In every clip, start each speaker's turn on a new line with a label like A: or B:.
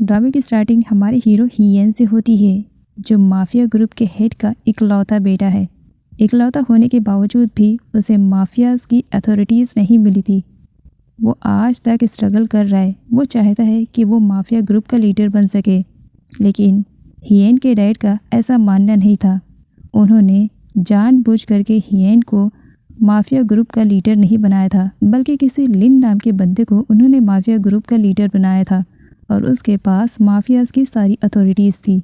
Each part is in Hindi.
A: ड्रामे की स्टार्टिंग हमारे हीरो हियेन से होती है, जो माफिया ग्रुप के हेड का इकलौता बेटा है। इकलौता होने के बावजूद भी उसे माफियाज की अथॉरिटीज़ नहीं मिली थी। वो आज तक स्ट्रगल कर रहा है। वो चाहता है कि वो माफिया ग्रुप का लीडर बन सके, लेकिन हियेन के डैड का ऐसा मानना नहीं था। उन्होंने जानबूझ करके हियेन को माफिया ग्रुप का लीडर नहीं बनाया था, बल्कि किसी लिन नाम के बंदे को उन्होंने माफिया ग्रुप का लीडर बनाया था और उसके पास माफियाज की सारी अथॉरिटीज़ थी।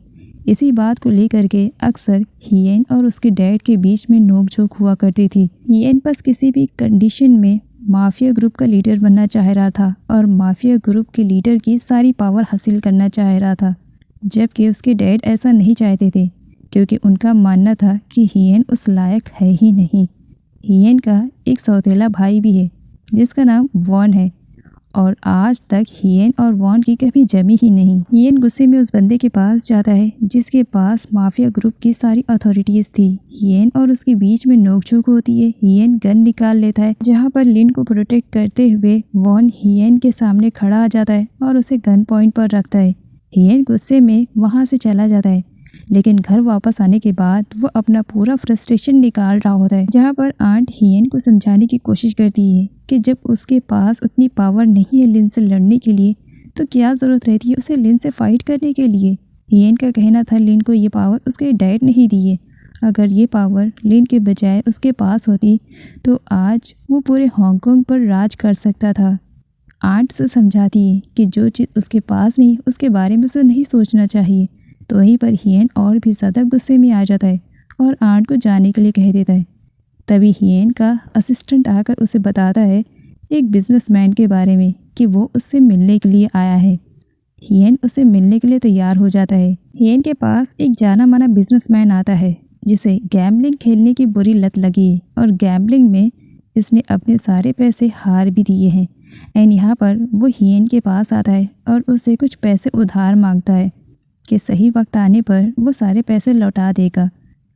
A: इसी बात को लेकर के अक्सर हियेन और उसके डैड के बीच में नोकझोंक हुआ करती थी। हियेन बस किसी भी कंडीशन में माफिया ग्रुप का लीडर बनना चाह रहा था और माफिया ग्रुप के लीडर की सारी पावर हासिल करना चाह रहा था, जबकि उसके डैड ऐसा नहीं चाहते थे, क्योंकि उनका मानना था कि हियेन उस लायक है ही नहीं। हियेन का एक सौतेला भाई भी है जिसका नाम वॉन है, और आज तक हियेन और वॉन की कभी जमी ही नहीं। हियेन गुस्से में उस बंदे के पास जाता है जिसके पास माफिया ग्रुप की सारी अथॉरिटीज़ थी। हियेन और उसके बीच में नोकझोंक होती है। हियेन गन निकाल लेता है, जहां पर लिन को प्रोटेक्ट करते हुए वॉन हियेन के सामने खड़ा आ जाता है और उसे गन पॉइंट पर रखता है। हियेन गुस्से में वहां से चला जाता है, लेकिन घर वापस आने के बाद वो अपना पूरा फ्रस्ट्रेशन निकाल रहा होता है। जहाँ पर आंट हियेन को समझाने की कोशिश करती है कि जब उसके पास उतनी पावर नहीं है लिन से लड़ने के लिए, तो क्या ज़रूरत रहती है उसे लिन से फाइट करने के लिए। हियेन का कहना था लिन को ये पावर उसके डैड नहीं दी है। अगर ये पावर लिन के बजाय उसके पास होती तो आज वो पूरे हांगकांग पर राज कर सकता था। आंट से समझाती है कि जो चीज़ उसके पास नहीं उसके बारे में उसे नहीं सोचना चाहिए। तो वहीं पर हियेन और भी ज़्यादा गुस्से में आ जाता है और आंट को जाने के लिए कह देता है। तभी हियेन का असिस्टेंट आकर उसे बताता है एक बिजनेसमैन के बारे में कि वो उससे मिलने के लिए आया है। हियेन उससे मिलने के लिए तैयार हो जाता है। हियेन के पास एक जाना माना बिजनेसमैन आता है जिसे गैम्बलिंग खेलने की बुरी लत लगी है और गैम्बलिंग में इसने अपने सारे पैसे हार भी दिए हैं। एंड यहाँ पर वो हियेन के पास आता है और उससे कुछ पैसे उधार मांगता है कि सही वक्त आने पर वो सारे पैसे लौटा देगा।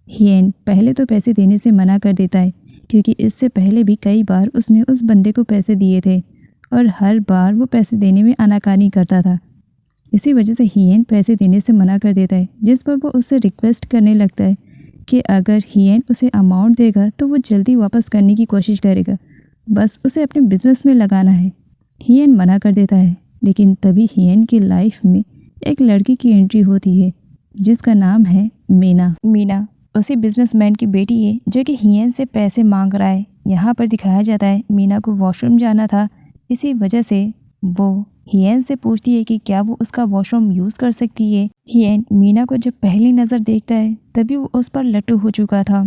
A: हियेन पहले तो पैसे देने से मना कर देता है, क्योंकि इससे पहले भी कई बार उसने उस बंदे को पैसे दिए थे और हर बार वो पैसे देने में आनाकानी करता था। इसी वजह से हियेन पैसे देने से मना कर देता है, जिस पर वो उससे रिक्वेस्ट करने लगता है कि अगर हियेन उसे अमाउंट देगा तो वो जल्दी वापस करने की कोशिश करेगा, बस उसे अपने बिजनेस में लगाना है। हियेन मना कर देता है, लेकिन तभी हियेन की लाइफ में एक लड़की की एंट्री होती है जिसका नाम है मीना। मीना उसी बिजनेसमैन की बेटी है जो कि हियेन से पैसे मांग रहा है। यहाँ पर दिखाया जाता है मीना को वॉशरूम जाना था, इसी वजह से वो हियेन से पूछती है कि क्या वो उसका वॉशरूम यूज़ कर सकती है। हियेन मीना को जब पहली नज़र देखता है तभी वो उस पर लट्टू हो चुका था।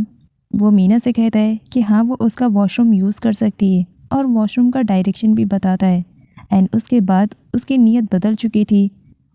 A: वो मीना से कहता है कि हाँ वो उसका वॉशरूम यूज़ कर सकती है और वॉशरूम का डायरेक्शन भी बताता है। एंड उसके बाद उसकी नीयत बदल चुकी थी।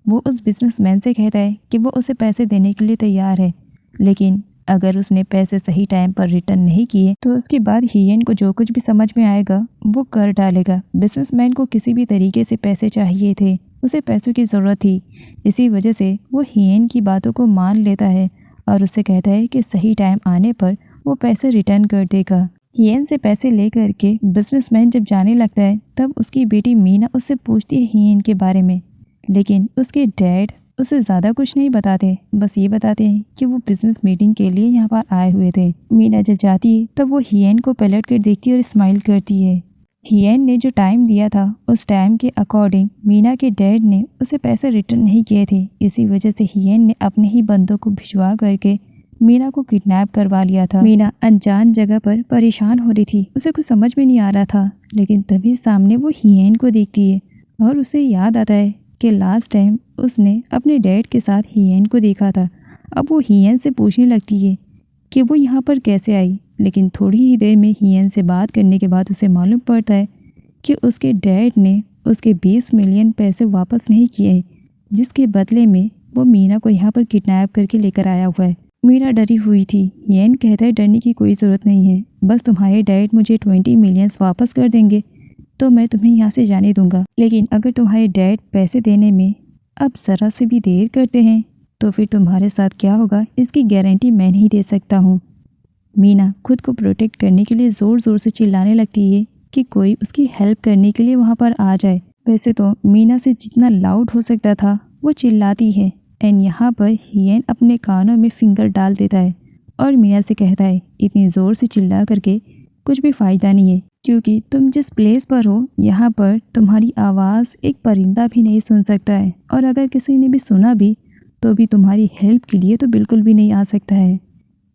A: वो उस बिजनेसमैन से कहता है कि वो उसे पैसे देने के लिए तैयार है, लेकिन अगर उसने पैसे सही टाइम पर रिटर्न नहीं किए तो उसके बाद हियेन को जो कुछ भी समझ में आएगा वो कर डालेगा। बिजनेसमैन को किसी भी तरीके से पैसे चाहिए थे, उसे पैसों की ज़रूरत थी। इसी वजह से वो हियेन की बातों को मान लेता है और उससे कहता है कि सही टाइम आने पर वो पैसे रिटर्न कर देगा। हियेन से पैसे लेकर के बिजनेसमैन जब जाने लगता है तब उसकी बेटी मीना उससे पूछती है हियेन के बारे में, लेकिन उसके डैड उसे ज़्यादा कुछ नहीं बताते, बस ये बताते हैं कि वो बिजनेस मीटिंग के लिए यहाँ पर आए हुए थे। मीना जब जाती है तब वो हियेन को पलट कर देखती है और स्माइल करती है। हियेन ने जो टाइम दिया था उस टाइम के अकॉर्डिंग मीना के डैड ने उसे पैसे रिटर्न नहीं किए थे। इसी वजह से हियेन ने अपने ही बंदों को भिजवा करके मीना को किडनैप करवा लिया था। मीना अनजान जगह पर परेशान हो रही थी, उसे कुछ समझ में नहीं आ रहा था, लेकिन तभी सामने वो हियेन को देखती है और उसे याद आता है कि लास्ट टाइम उसने अपने डैड के साथ हियेन को देखा था। अब वो हियेन से पूछने लगती है कि वो यहाँ पर कैसे आई, लेकिन थोड़ी ही देर में हियेन से बात करने के बाद उसे मालूम पड़ता है कि उसके डैड ने उसके 20 मिलियन पैसे वापस नहीं किए, जिसके बदले में वो मीना को यहाँ पर किडनैप करके लेकर आया हुआ है। मीना डरी हुई थी। हियेन कहता है डरने की कोई ज़रूरत नहीं है, बस तुम्हारे डैड मुझे 20 मिलियंस वापस कर देंगे तो मैं तुम्हें यहाँ से जाने दूंगा, लेकिन अगर तुम्हारे डैड पैसे देने में अब ज़रा से भी देर करते हैं तो फिर तुम्हारे साथ क्या होगा इसकी गारंटी मैं नहीं दे सकता हूँ। मीना खुद को प्रोटेक्ट करने के लिए ज़ोर ज़ोर से चिल्लाने लगती है कि कोई उसकी हेल्प करने के लिए वहाँ पर आ जाए। वैसे तो मीना से जितना लाउड हो सकता था वो चिल्लाती है एंड यहाँ पर हियन अपने कानों में फिंगर डाल देता है और मीना से कहता है, इतनी ज़ोर से चिल्ला करके कुछ भी फ़ायदा नहीं है, क्योंकि तुम जिस प्लेस पर हो यहाँ पर तुम्हारी आवाज़ एक परिंदा भी नहीं सुन सकता है, और अगर किसी ने भी सुना भी तो भी तुम्हारी हेल्प के लिए तो बिल्कुल भी नहीं आ सकता है।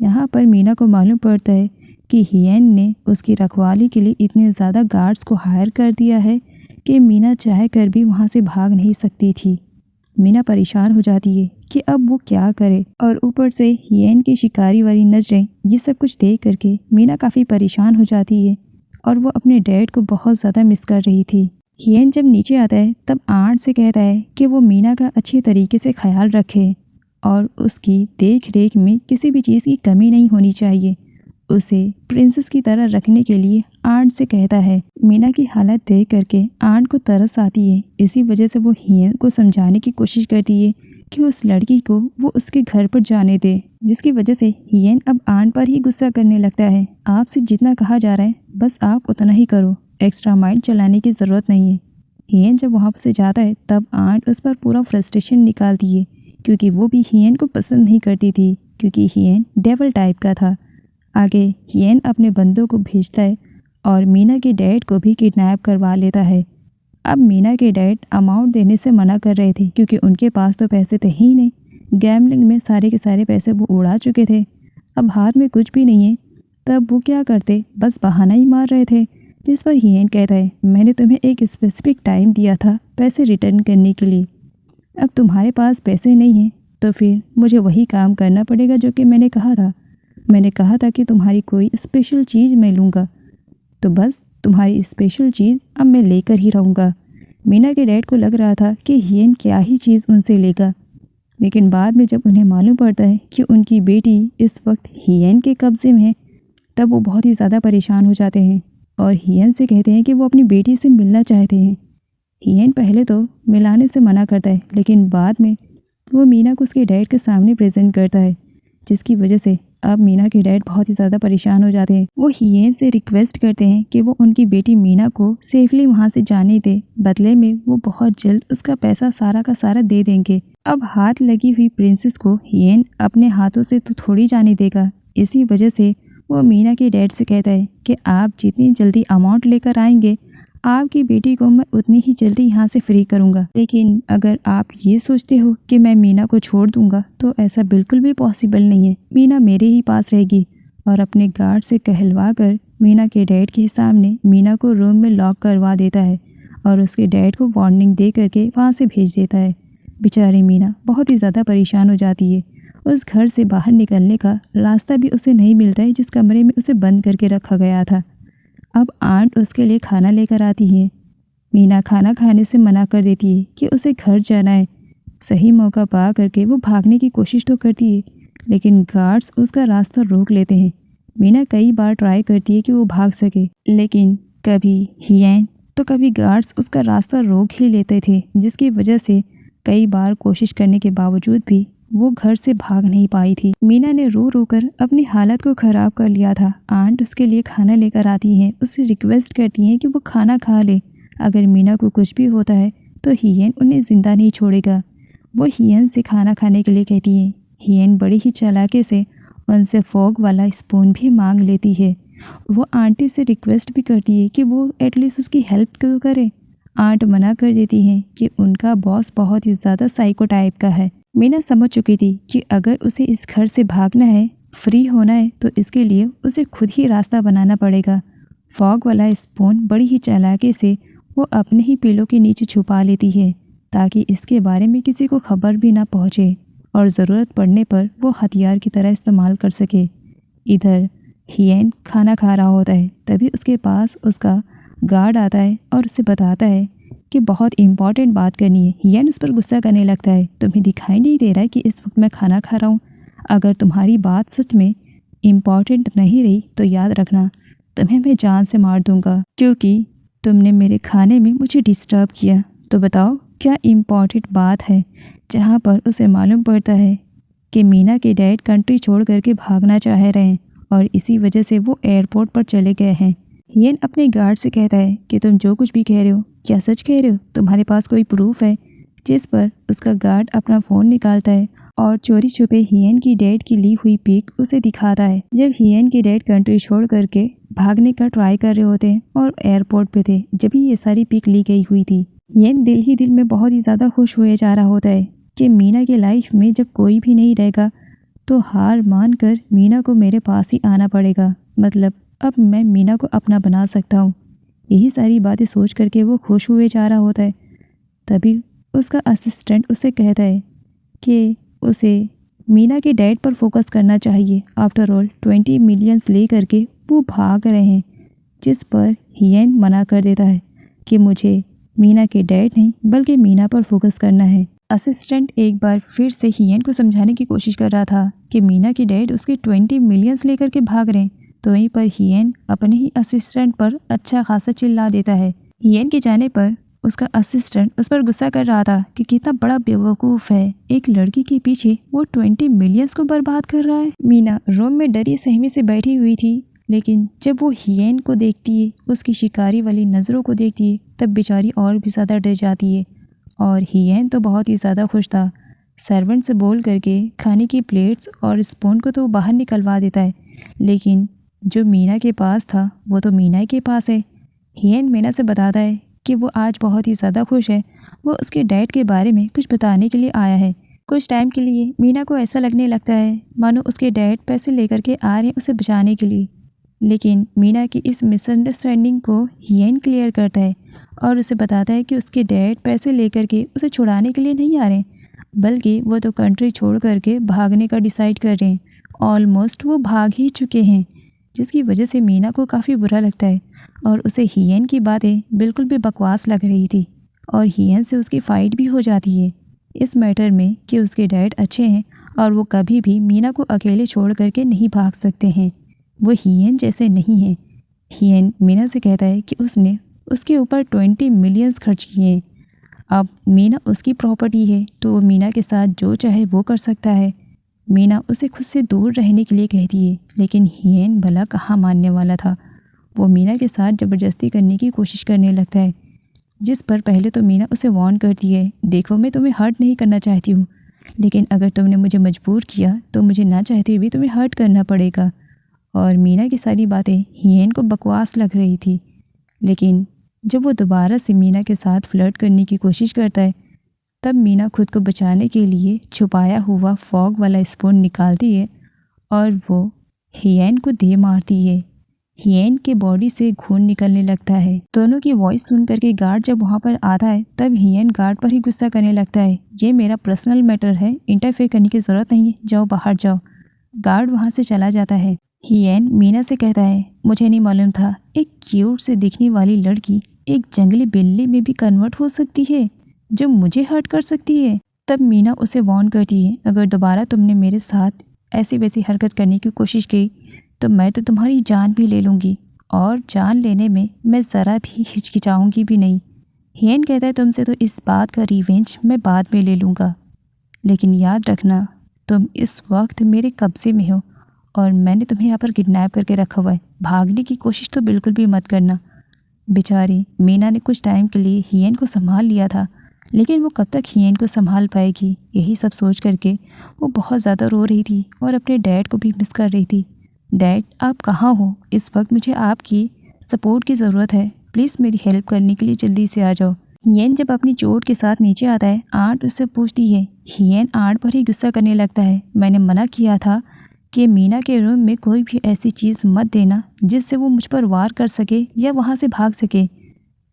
A: यहाँ पर मीना को मालूम पड़ता है कि हियन ने उसकी रखवाली के लिए इतने ज़्यादा गार्ड्स को हायर कर दिया है कि मीना चाह कर भी वहाँ से भाग नहीं सकती थी। मीना परेशान हो जाती है कि अब वो क्या करे, और ऊपर से हियन की शिकारी वाली नज़रें, ये सब कुछ देख करके मीना काफ़ी परेशान हो जाती है और वो अपने डैड को बहुत ज़्यादा मिस कर रही थी। हियन जब नीचे आता है तब आंट से कहता है कि वो मीना का अच्छे तरीके से ख्याल रखे और उसकी देख रेख में किसी भी चीज़ की कमी नहीं होनी चाहिए। उसे प्रिंसेस की तरह रखने के लिए आंट से कहता है। मीना की हालत देख करके आंट को तरस आती है। इसी वजह से वो हियन को समझाने की कोशिश करती है कि उस लड़की को वो उसके घर पर जाने दे, जिसकी वजह से हियन अब आंट पर ही गुस्सा करने लगता है। आपसे जितना कहा जा रहा है बस आप उतना ही करो, एक्स्ट्रा माइंड चलाने की ज़रूरत नहीं है। हियन जब वहाँ से जाता है तब आंट उस पर पूरा फ्रस्ट्रेशन निकालती है, क्योंकि वो भी हियन को पसंद नहीं करती थी, क्योंकि हियन डेविल टाइप का था। आगे हियन अपने बंदों को भेजता है और मीना के डैड को भी किडनैप करवा लेता है। अब मीना के डैड अमाउंट देने से मना कर रहे थे, क्योंकि उनके पास तो पैसे थे ही नहीं। गैम्बलिंग में सारे के सारे पैसे वो उड़ा चुके थे, अब हाथ में कुछ भी नहीं है। तब वो क्या करते, बस बहाना ही मार रहे थे। जिस पर हियन कहता है, मैंने तुम्हें एक स्पेसिफिक टाइम दिया था पैसे रिटर्न करने के लिए, अब तुम्हारे पास पैसे नहीं हैं तो फिर मुझे वही काम करना पड़ेगा जो कि मैंने कहा था। मैंने कहा था कि तुम्हारी कोई स्पेशल चीज़ मैं लूँगा, तो बस तुम्हारी स्पेशल चीज़ अब मैं लेकर ही रहूँगा। मीना के डैड को लग रहा था कि हियन क्या ही चीज़ उनसे लेगा, लेकिन बाद में जब उन्हें मालूम पड़ता है कि उनकी बेटी इस वक्त हियन के कब्ज़े में है, तब वो बहुत ही ज़्यादा परेशान हो जाते हैं और हियन से कहते हैं कि वो अपनी बेटी से मिलना चाहते हैं। हियन पहले तो मिलाने से मना करता है, लेकिन बाद में वो मीना को उसके डैड के सामने प्रेजेंट करता है, जिसकी वजह से अब मीना के डैड बहुत ही ज़्यादा परेशान हो जाते हैं। वो हियन से रिक्वेस्ट करते हैं कि वो उनकी बेटी मीना को सेफली वहाँ से जाने दे, बदले में वो बहुत जल्द उसका पैसा सारा का सारा दे देंगे। अब हाथ लगी हुई प्रिंसेस को हियन अपने हाथों से तो थोड़ी जाने देगा। इसी वजह से वो मीना के डैड से कहता है कि आप जितनी जल्दी अमाउंट लेकर आएंगे, आपकी बेटी को मैं उतनी ही जल्दी यहाँ से फ्री करूँगा। लेकिन अगर आप ये सोचते हो कि मैं मीना को छोड़ दूँगा तो ऐसा बिल्कुल भी पॉसिबल नहीं है। मीना मेरे ही पास रहेगी। और अपने गार्ड से कहलवा कर मीना के डैड के सामने मीना को रूम में लॉक करवा देता है और उसके डैड को वार्निंग दे करके वहाँ से भेज देता है। बेचारी मीना बहुत ही ज़्यादा परेशान हो जाती है। उस घर से बाहर निकलने का रास्ता भी उसे नहीं मिलता है जिस कमरे में उसे बंद करके रखा गया था। अब आंट उसके लिए खाना लेकर आती है। मीना खाना खाने से मना कर देती है कि उसे घर जाना है। सही मौका पा करके वो भागने की कोशिश तो करती है, लेकिन गार्ड्स उसका रास्ता रोक लेते हैं। मीना कई बार ट्राई करती है कि वो भाग सके, लेकिन कभी हियन तो कभी गार्ड्स उसका रास्ता रोक ही लेते थे, जिसकी वजह से कई बार कोशिश करने के बावजूद भी वो घर से भाग नहीं पाई थी। मीना ने रो रो कर अपनी हालत को ख़राब कर लिया था। आंट उसके लिए खाना लेकर आती हैं, उससे रिक्वेस्ट करती हैं कि वो खाना खा ले। अगर मीना को कुछ भी होता है तो हियन उन्हें ज़िंदा नहीं छोड़ेगा। वो हियन से खाना खाने के लिए कहती हैं। हियन बड़ी ही चालाकी से उनसे फॉग वाला स्पून भी मांग लेती है। वो आंटी से रिक्वेस्ट भी करती है कि वो एटलीस्ट उसकी हेल्प तो करे। आंट मना कर देती हैं कि उनका बॉस बहुत ही ज़्यादा साइको टाइप का है। मीना समझ चुकी थी कि अगर उसे इस घर से भागना है, फ्री होना है, तो इसके लिए उसे खुद ही रास्ता बनाना पड़ेगा। फॉग वाला स्पून बड़ी ही चालाकी से वो अपने ही पिलो के नीचे छुपा लेती है, ताकि इसके बारे में किसी को खबर भी ना पहुँचे और ज़रूरत पड़ने पर वो हथियार की तरह इस्तेमाल कर सके। इधर हियन खाना खा रहा होता है, तभी उसके पास उसका गार्ड आता है और उसे बताता है कि बहुत इम्पॉर्टेंट बात करनी है। हियन उस पर गुस्सा करने लगता है, तुम्हें दिखाई नहीं दे रहा है कि इस वक्त मैं खाना खा रहा हूँ? अगर तुम्हारी बात सच में इम्पॉर्टेंट नहीं रही तो याद रखना, तुम्हें मैं जान से मार दूँगा, क्योंकि तुमने मेरे खाने में मुझे डिस्टर्ब किया। तो बताओ क्या इम्पॉर्टेंट बात है? जहाँ पर उसे मालूम पड़ता है कि मीना के डैड कंट्री छोड़ करके भागना चाह रहे हैं और इसी वजह से वो एयरपोर्ट पर चले गए हैं। हियन अपने गार्ड से कहता है कि तुम जो कुछ भी कह रहे हो क्या सच कह रहे हो? तुम्हारे पास कोई प्रूफ है जिस पर उसका गार्ड अपना फ़ोन निकालता है और चोरी छुपे हियन की डैड की ली हुई पिक उसे दिखाता है जब हियन के डैड कंट्री छोड़ करके भागने का ट्राई कर रहे होते हैं और एयरपोर्ट पे थे जब ये सारी पिक ली गई हुई थी। हियन दिल ही दिल में बहुत ही ज़्यादा खुश हुए जा रहा होता है कि मीना की लाइफ में जब कोई भी नहीं रहेगा तो हार मान कर मीना को मेरे पास ही आना पड़ेगा, मतलब अब मैं मीना को अपना बना सकता हूँ। यही सारी बातें सोच करके वो खुश हुए जा रहा होता है। तभी उसका असिस्टेंट उसे कहता है कि उसे मीना के डैड पर फोकस करना चाहिए। आफ्टर ऑल 20 मिलियंस ले करके वो भाग रहे हैं, जिस पर हियन मना कर देता है कि मुझे मीना के डैड नहीं बल्कि मीना पर फोकस करना है। असिस्टेंट एक बार फिर से हियन को समझाने की कोशिश कर रहा था कि मीना के डैड उसके 20 मिलियंस लेकर के भाग रहे हैं, तो वहीं पर हियन अपने ही असिस्टेंट पर अच्छा खासा चिल्ला देता है। हियन के जाने पर उसका असिस्टेंट उस पर गुस्सा कर रहा था कि कितना बड़ा बेवकूफ़ है, एक लड़की के पीछे वो 20 मिलियंस को बर्बाद कर रहा है। मीना रूम में डरी सहमी से बैठी हुई थी, लेकिन जब वो हियन को देखती है, उसकी शिकारी वाली नज़रों को देखती है, तब बेचारी और भी ज़्यादा डर जाती है। और हियन तो बहुत ही ज़्यादा खुश था। सर्वेंट से बोल करके खाने की प्लेट्स और स्पून को तो बाहर निकलवा देता है, लेकिन जो मीना के पास था वो तो मीना के पास है। हियन मीना से बताता है कि वो आज बहुत ही ज़्यादा खुश है। वो उसके डैड के बारे में कुछ बताने के लिए आया है। कुछ टाइम के लिए मीना को ऐसा लगने लगता है मानो उसके डैड पैसे लेकर के आ रहे हैं उसे बचाने के लिए, लेकिन मीना की इस मिसअंडरस्टैंडिंग को हियन क्लियर करता है और उसे बताता है कि उसके डैड पैसे लेकर के उसे छुड़ाने के लिए नहीं आ रहे हैं, बल्कि वो तो कंट्री छोड़ करके भागने का डिसाइड कर रहे हैं। ऑलमोस्ट वो भाग ही चुके हैं, जिसकी वजह से मीना को काफ़ी बुरा लगता है और उसे हियन की बातें बिल्कुल भी बकवास लग रही थी और हियन से उसकी फ़ाइट भी हो जाती है इस मैटर में कि उसके डैड अच्छे हैं और वो कभी भी मीना को अकेले छोड़ करके नहीं भाग सकते हैं। वो हियन जैसे नहीं हैं। हियन मीना से कहता है कि उसने उसके ऊपर 20 मिलियंस खर्च किए हैं। अब मीना उसकी प्रॉपर्टी है तो वो मीना के साथ जो चाहे वो कर सकता है। मीना उसे खुद से दूर रहने के लिए कहती है, लेकिन हियन भला कहाँ मानने वाला था। वो मीना के साथ ज़बरदस्ती करने की कोशिश करने लगता है, जिस पर पहले तो मीना उसे वार्न करती है, देखो मैं तुम्हें हर्ट नहीं करना चाहती हूँ, लेकिन अगर तुमने मुझे मजबूर किया तो मुझे ना चाहते हुए तुम्हें हर्ट करना पड़ेगा। और मीना की सारी बातें हियन को बकवास लग रही थी, लेकिन जब वो दोबारा से मीना के साथ फ्लर्ट करने की कोशिश करता है, तब मीना खुद को बचाने के लिए छुपाया हुआ फॉग वाला स्पून निकालती है और वो हियन को दे मारती है। हियन के बॉडी से खून निकलने लगता है। दोनों की वॉइस सुन करके गार्ड जब वहाँ पर आता है, तब हियन गार्ड पर ही गुस्सा करने लगता है, ये मेरा पर्सनल मैटर है, इंटरफेयर करने की ज़रूरत नहीं है, जाओ बाहर जाओ। गार्ड वहाँ से चला जाता है। हियन मीना से कहता है, मुझे नहीं मालूम था एक क्यूट से दिखने वाली लड़की एक जंगली बिल्ली में भी कन्वर्ट हो सकती है जो मुझे हर्ट कर सकती है। तब मीना उसे वार्न करती है, अगर दोबारा तुमने मेरे साथ ऐसी वैसी हरकत करने की कोशिश की तो मैं तो तुम्हारी जान भी ले लूँगी, और जान लेने में मैं ज़रा भी हिचकिचाऊँगी भी नहीं। हियन कहता है, तुमसे तो इस बात का रिवेंज मैं बाद में ले लूँगा, लेकिन याद रखना तुम इस वक्त मेरे कब्ज़े में हो और मैंने तुम्हें यहाँ पर किडनैप करके रखा हुआ है, भागने की कोशिश तो बिल्कुल भी मत करना। बेचारी मीना ने कुछ टाइम के लिए हियन को संभाल लिया था, लेकिन वो कब तक हियन को संभाल पाएगी, यही सब सोच करके वो बहुत ज़्यादा रो रही थी और अपने डैड को भी मिस कर रही थी। डैड आप कहाँ हो? इस वक्त मुझे आपकी सपोर्ट की ज़रूरत है, प्लीज़ मेरी हेल्प करने के लिए जल्दी से आ जाओ। हियन जब अपनी चोट के साथ नीचे आता है, आंट उससे पूछती है। हियन आंट पर ही गुस्सा करने लगता है, मैंने मना किया था कि मीना के रूम में कोई भी ऐसी चीज़ मत देना जिससे वो मुझ पर वार कर सके या वहाँ से भाग सके,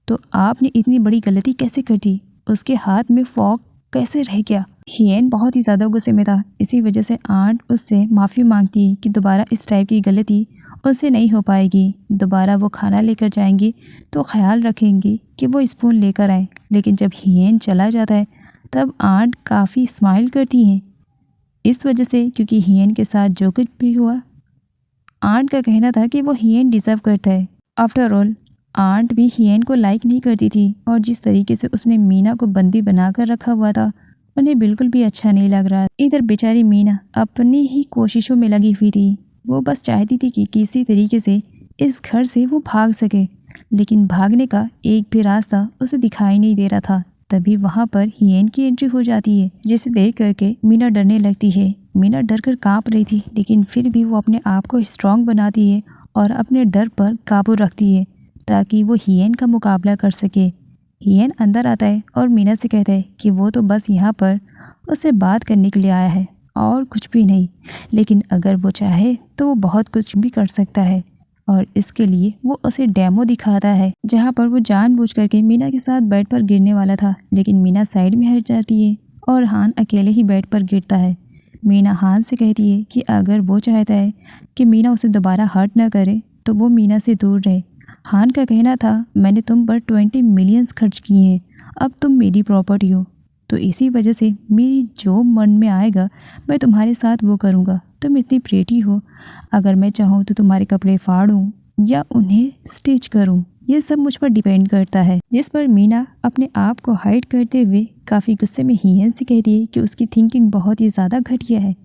A: तो आपने इतनी बड़ी गलती कैसे कर दी? उसके हाथ में फॉग कैसे रह गया? हियन बहुत ही ज़्यादा गुस्से में था। इसी वजह से आंट उससे माफ़ी मांगती है कि दोबारा इस टाइप की गलती उससे नहीं हो पाएगी। दोबारा वो खाना लेकर जाएंगी तो ख्याल रखेंगी कि वो स्पून लेकर आए। लेकिन जब हियन चला जाता है तब आंट काफ़ी स्माइल करती हैं, इस वजह से क्योंकि हियन के साथ जो कुछ भी हुआ, आंट का कहना था कि वो हियन डिज़र्व करता है। आफ्टर ऑल आंट भी हियन को लाइक नहीं करती थी और जिस तरीके से उसने मीना को बंदी बनाकर रखा हुआ था उन्हें बिल्कुल भी अच्छा नहीं लग रहा। इधर बेचारी मीना अपनी ही कोशिशों में लगी हुई थी। वो बस चाहती थी कि किसी तरीके से इस घर से वो भाग सके, लेकिन भागने का एक भी रास्ता उसे दिखाई नहीं दे रहा था। तभी वहाँ पर हियन की एंट्री हो जाती है, जिसे देख करके मीना डरने लगती है। मीना डर कर काँप रही थी, लेकिन फिर भी वो अपने आप को स्ट्रांग बनाती है और अपने डर पर काबू रखती है ताकि वो हियन का मुकाबला कर सके। हियन अंदर आता है और मीना से कहता है कि वो तो बस यहाँ पर उससे बात करने के लिए आया है और कुछ भी नहीं, लेकिन अगर वो चाहे तो वो बहुत कुछ भी कर सकता है। और इसके लिए वो उसे डेमो दिखाता है, जहाँ पर वो जानबूझ करके मीना के साथ बेड पर गिरने वाला था, लेकिन मीना साइड में हट जाती है और हान अकेले ही बेड पर गिरता है। मीना हान से कहती है कि अगर वो चाहता है कि मीना उसे दोबारा हर्ट न करे तो वो मीना से दूर रहे। हान का कहना था, मैंने तुम पर 20 मिलियंस खर्च किए हैं, अब तुम मेरी प्रॉपर्टी हो, तो इसी वजह से मेरी जो मन में आएगा मैं तुम्हारे साथ वो करूँगा। तुम इतनी प्रेटी हो, अगर मैं चाहूँ तो तुम्हारे कपड़े फाड़ूँ या उन्हें स्टिच करूँ, ये सब मुझ पर डिपेंड करता है। जिस पर मीना अपने आप को हाइड करते हुए काफ़ी गुस्से में हियन से कहती है कि उसकी थिंकिंग बहुत ही ज़्यादा घटिया है।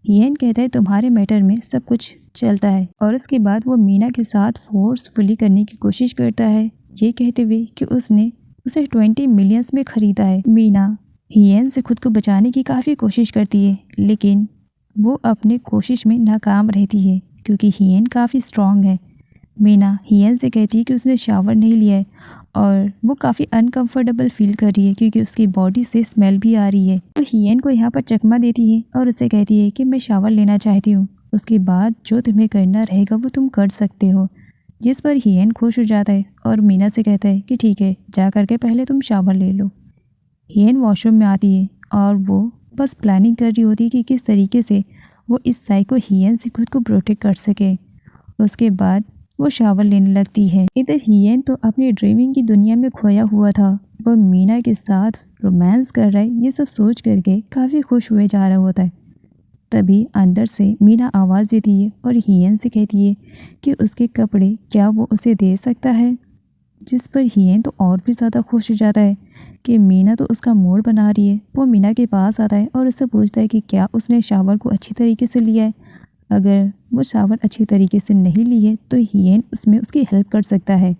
A: हियन कहता है तुम्हारे मैटर में सब कुछ चलता है, और उसके बाद वो मीना के साथ फोर्सफुली करने की कोशिश करता है, ये कहते हुए कि उसने उसे 20 मिलियंस में ख़रीदा है। मीना हियन से खुद को बचाने की काफ़ी कोशिश करती है, लेकिन वो अपने कोशिश में नाकाम रहती है क्योंकि हियन काफ़ी स्ट्रॉन्ग है। मीना हियन से कहती है कि उसने शावर नहीं लिया है और वो काफ़ी अनकंफर्टेबल फील कर रही है क्योंकि उसकी बॉडी से स्मेल भी आ रही है। तो हियन को यहाँ पर चकमा देती है और उसे कहती है कि मैं शावर लेना चाहती हूँ, उसके बाद जो तुम्हें करना रहेगा वो तुम कर सकते हो। जिस पर हियन खुश हो जाता है और मीना से कहता है कि ठीक है, जा करके पहले तुम शावर ले लो। हियन वॉशरूम में आती है और वो बस प्लानिंग कर रही होती है कि किस तरीके से वो इस साइको हियन से खुद को प्रोटेक्ट कर सके। उसके बाद वो शावर लेने लगती है। इधर हियन तो अपनी ड्रीमिंग की दुनिया में खोया हुआ था, वो मीना के साथ रोमांस कर रहा है, ये सब सोच करके काफ़ी खुश हुए जा रहा होता है। तभी अंदर से मीना आवाज़ देती है और हियन से कहती है कि उसके कपड़े क्या वो उसे दे सकता है। जिस पर हियन तो और भी ज़्यादा खुश हो जाता है कि मीना तो उसका मूड बना रही है। वो मीना के पास आता है और उससे पूछता है कि क्या उसने शावर को अच्छी तरीके से लिया है। अगर वो शावर अच्छी तरीके से नहीं ली है तो हियन उसमें उसकी हेल्प कर सकता है।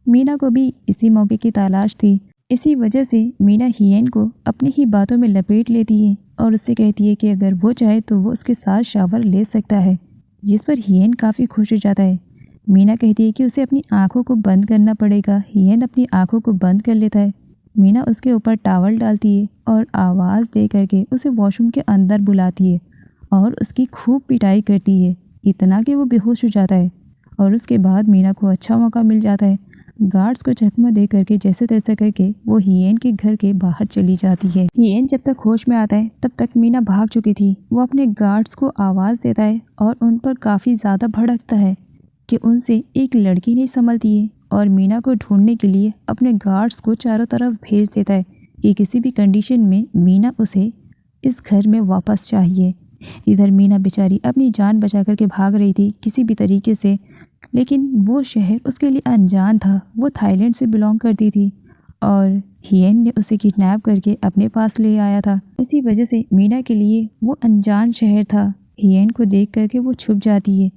A: मीना को भी इसी मौके की तलाश थी, इसी वजह से मीना हियन को अपनी ही बातों में लपेट लेती है और उससे कहती है कि अगर वो चाहे तो वो उसके साथ शावर ले सकता है। जिस पर हियन काफ़ी खुश हो जाता है। मीना कहती है कि उसे अपनी आंखों को बंद करना पड़ेगा। हियन अपनी आंखों को बंद कर लेता है। मीना उसके ऊपर टॉवल डालती है और आवाज़ दे करके उसे वॉशरूम के अंदर बुलाती है और उसकी खूब पिटाई करती है, इतना कि वो बेहोश हो जाता है। और उसके बाद मीना को अच्छा मौका मिल जाता है। गार्ड्स को चकमा दे करके जैसे तैसे करके वो हियन के घर के बाहर चली जाती है। हियन जब तक होश में आता है तब तक मीना भाग चुकी थी। वो अपने गार्ड्स को आवाज़ देता है और उन पर काफ़ी ज़्यादा भड़कता है कि उनसे एक लड़की नहीं संभलती है, और मीना को ढूंढने के लिए अपने गार्ड्स को चारों तरफ भेज देता है कि किसी भी कंडीशन में मीना उसे इस घर में वापस चाहिए। इधर मीना बेचारी अपनी जान बचा करके भाग रही थी किसी भी तरीके से, लेकिन वो शहर उसके लिए अनजान था। वो थाईलैंड से बिलोंग करती थी और हियन ने उसे किडनैप करके अपने पास ले आया था। इसी वजह से मीना के लिए वो अनजान शहर था। हियन को देख करके वो छुप जाती है।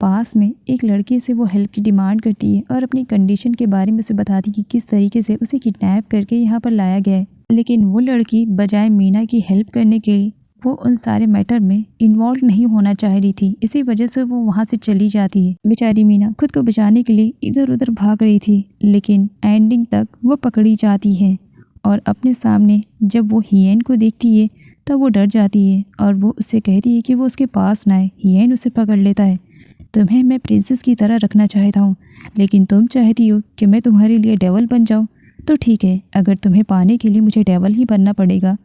A: पास में एक लड़की से वो हेल्प की डिमांड करती है और अपनी कंडीशन के बारे में उसे बताती कि किस तरीके से उसे किडनैप करके यहाँ पर लाया गया है। लेकिन वो लड़की बजाय मीना की हेल्प करने के वो उन सारे मैटर में इन्वॉल्व नहीं होना चाह रही थी, इसी वजह से वो वहाँ से चली जाती है। बेचारी मीना खुद को बचाने के लिए इधर उधर भाग रही थी, लेकिन एंडिंग तक वो पकड़ी जाती है और अपने सामने जब वो हियन को देखती है तब वो डर जाती है और वो उससे कहती है कि वो उसके पास ना आए। हियन उसे पकड़ लेता है। तुम्हें मैं प्रिंसेस की तरह रखना चाहता हूँ, लेकिन तुम चाहती हो कि मैं तुम्हारे लिए डेवल बन जाऊँ, तो ठीक है, अगर तुम्हें पाने के लिए मुझे डेवल ही बनना पड़ेगा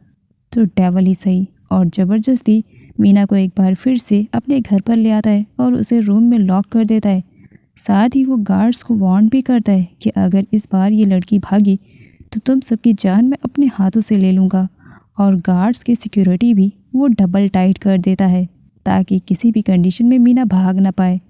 A: तो डेवल ही सही। और ज़बरदस्ती मीना को एक बार फिर से अपने घर पर ले आता है और उसे रूम में लॉक कर देता है। साथ ही वो गार्ड्स को वार्न भी करता है कि अगर इस बार ये लड़की भागी तो तुम सबकी जान मैं अपने हाथों से ले लूँगा। और गार्ड्स की सिक्योरिटी भी वो डबल टाइट कर देता है ताकि किसी भी कंडीशन में मीना भाग ना पाए।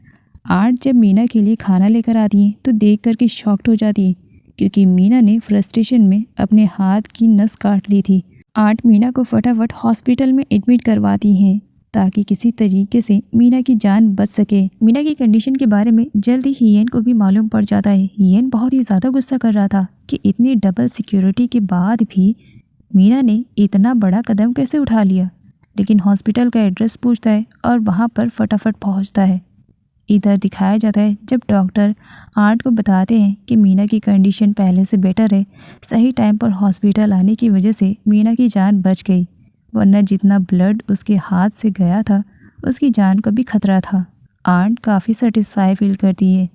A: आर्ट जब मीना के लिए खाना लेकर आती है तो देख करके शॉक्ड हो जाती है क्योंकि मीना ने फ्रस्ट्रेशन में अपने हाथ की नस काट ली थी। आर्ट मीना को फटाफट हॉस्पिटल में एडमिट करवाती हैं। ताकि किसी तरीके से मीना की जान बच सके। मीना की कंडीशन के बारे में जल्दी हियेन को भी मालूम पड़ जाता है। हियेन बहुत ही ज़्यादा गुस्सा कर रहा था कि इतनी डबल सिक्योरिटी के बाद भी मीना ने इतना बड़ा कदम कैसे उठा लिया, लेकिन हॉस्पिटल का एड्रेस पूछता है और वहाँ पर फटाफट पहुँचता है। इधर दिखाया जाता है जब डॉक्टर आर्ट को बताते हैं कि मीना की कंडीशन पहले से बेटर है। सही टाइम पर हॉस्पिटल आने की वजह से मीना की जान बच गई, वरना जितना ब्लड उसके हाथ से गया था उसकी जान को भी खतरा था। आर्ट काफ़ी सेटिस्फाई फील करती है।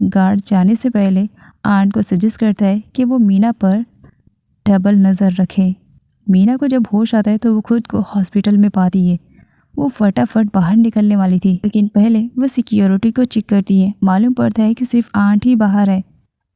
A: गार्ड जाने से पहले आर्ट को सजेस्ट करता है कि वो मीना पर डबल नज़र रखे। मीना को जब होश आता है तो वो खुद को हॉस्पिटल में पाती है। वो फटाफट बाहर निकलने वाली थी, लेकिन पहले वो सिक्योरिटी को चेक करती है। मालूम पड़ता है कि सिर्फ आंट ही बाहर है।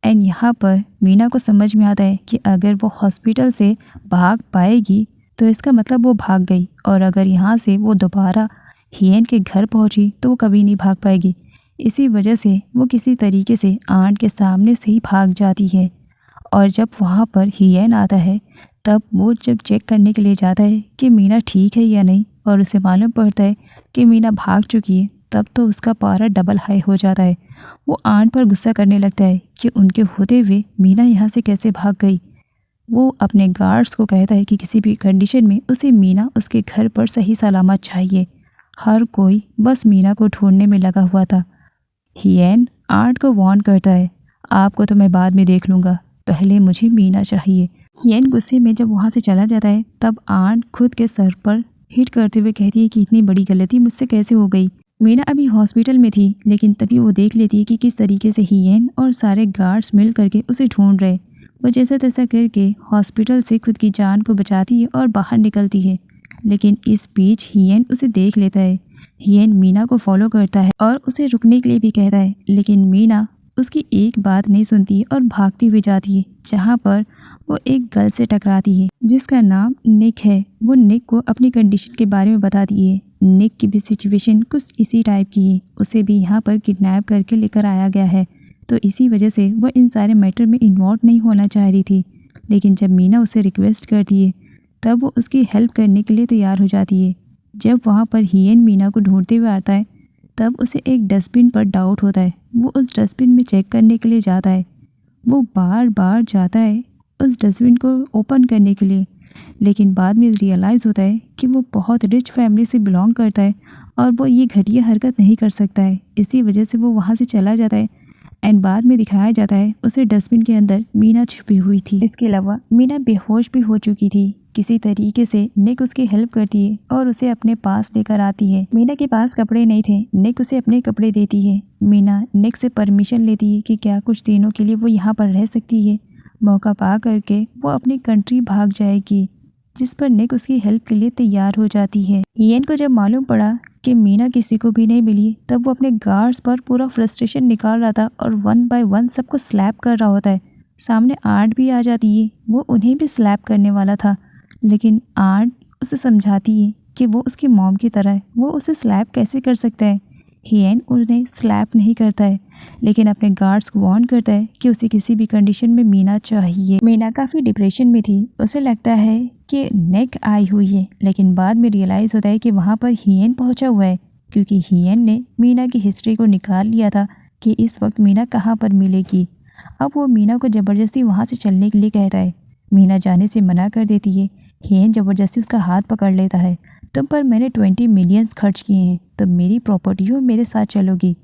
A: एंड यहाँ पर मीना को समझ में आता है कि अगर वो हॉस्पिटल से भाग पाएगी तो इसका मतलब वो भाग गई, और अगर यहाँ से वो दोबारा हियेन के घर पहुँची तो वो कभी नहीं भाग पाएगी। इसी वजह से वो किसी तरीके से आंट के सामने से ही भाग जाती है। और जब वहाँ पर हियेन आता है तब वो जब चेक करने के लिए जाता है कि मीना ठीक है या नहीं, और उसे मालूम पड़ता है कि मीना भाग चुकी है, तब तो उसका पारा डबल हाई हो जाता है। वो आंट पर गुस्सा करने लगता है कि उनके होते हुए मीना यहाँ से कैसे भाग गई। वो अपने गार्ड्स को कहता है कि किसी भी कंडीशन में उसे मीना उसके घर पर सही सलामत चाहिए। हर कोई बस मीना को ढूंढने में लगा हुआ था। हियेन आंट को वार्न करता है, आपको तो मैं बाद में देख लूँगा, पहले मुझे मीना चाहिए। हियेन गुस्से में जब वहाँ से चला जाता है तब आंट खुद के सर पर हिट करते हुए कहती है कि इतनी बड़ी गलती मुझसे कैसे हो गई। मीना अभी हॉस्पिटल में थी, लेकिन तभी वो देख लेती है कि किस तरीके से हियेन और सारे गार्ड्स मिल करके उसे ढूंढ रहे। वो जैसा तैसा करके हॉस्पिटल से खुद की जान को बचाती है और बाहर निकलती है, लेकिन इस बीच हियेन उसे देख लेता है। हियेन मीना को फॉलो करता है और उसे रुकने के लिए भी कहता है, लेकिन मीना उसकी एक बात नहीं सुनती और भागती हुई जाती है, जहाँ पर वो एक गर्ल से टकराती है जिसका नाम निक है। वो निक को अपनी कंडीशन के बारे में बताती है। निक की भी सिचुएशन कुछ इसी टाइप की है, उसे भी यहाँ पर किडनैप करके लेकर आया गया है, तो इसी वजह से वो इन सारे मैटर में इन्वॉल्व नहीं होना चाह रही थी। लेकिन जब मीना उसे रिक्वेस्ट करती है तब वो उसकी हेल्प करने के लिए तैयार हो जाती है। जब वहाँ पर हियेन मीना को ढूंढते हुए आता है तब उसे एक डस्टबिन पर डाउट होता है। वो उस डस्टबिन में चेक करने के लिए जाता है। वो बार बार जाता है उस डस्टबिन को ओपन करने के लिए, लेकिन बाद में रियलाइज़ होता है कि वो बहुत रिच फैमिली से बिलोंग करता है और वो ये घटिया हरकत नहीं कर सकता है। इसी वजह से वो वहाँ से चला जाता है। एंड बाद में दिखाया जाता है उसे डस्टबिन के अंदर मीना छुपी हुई थी। इसके अलावा मीना बेहोश भी हो चुकी थी। किसी तरीके से निक उसकी हेल्प करती है और उसे अपने पास लेकर आती है। मीना के पास कपड़े नहीं थे, निक उसे अपने कपड़े देती है। मीना निक से परमिशन लेती है कि क्या कुछ दिनों के लिए वो यहाँ पर रह सकती है। मौका पा करके वो अपनी कंट्री भाग जाएगी, जिस पर निक उसकी हेल्प के लिए तैयार हो जाती है। हियेन को जब मालूम पड़ा कि मीना किसी को भी नहीं मिली तब वो अपने गार्ड्स पर पूरा फ्रस्ट्रेशन निकाल रहा था और वन बाय वन सबको स्लैप कर रहा होता है। सामने आर्ट भी आ जाती है, वो उन्हें भी स्लैप करने वाला था, लेकिन आर्ट उसे समझाती है कि वो उसकी मॉम की तरह है, वो उसे स्लैप कैसे कर सकता है। हियेन उन्हें स्लैप नहीं करता है, लेकिन अपने गार्ड्स को वार्न करता है कि उसे किसी भी कंडीशन में मीना चाहिए। मीना काफ़ी डिप्रेशन में थी, उसे लगता है कि निक आई हुई है, लेकिन बाद में रियलाइज़ होता है कि वहाँ पर हियेन पहुँचा हुआ है, क्योंकि हियेन ने मीना की हिस्ट्री को निकाल लिया था कि इस वक्त मीना कहाँ पर मिलेगी। अब वो मीना को ज़बरदस्ती वहाँ से चलने के लिए कहता है। मीना जाने से मना कर देती है। हियेन ज़बरदस्ती उसका हाथ पकड़ लेता है। तुम पर मैंने 20 मिलियंस खर्च किए हैं, तो मेरी प्रॉपर्टी हो, मेरे साथ चलोगी।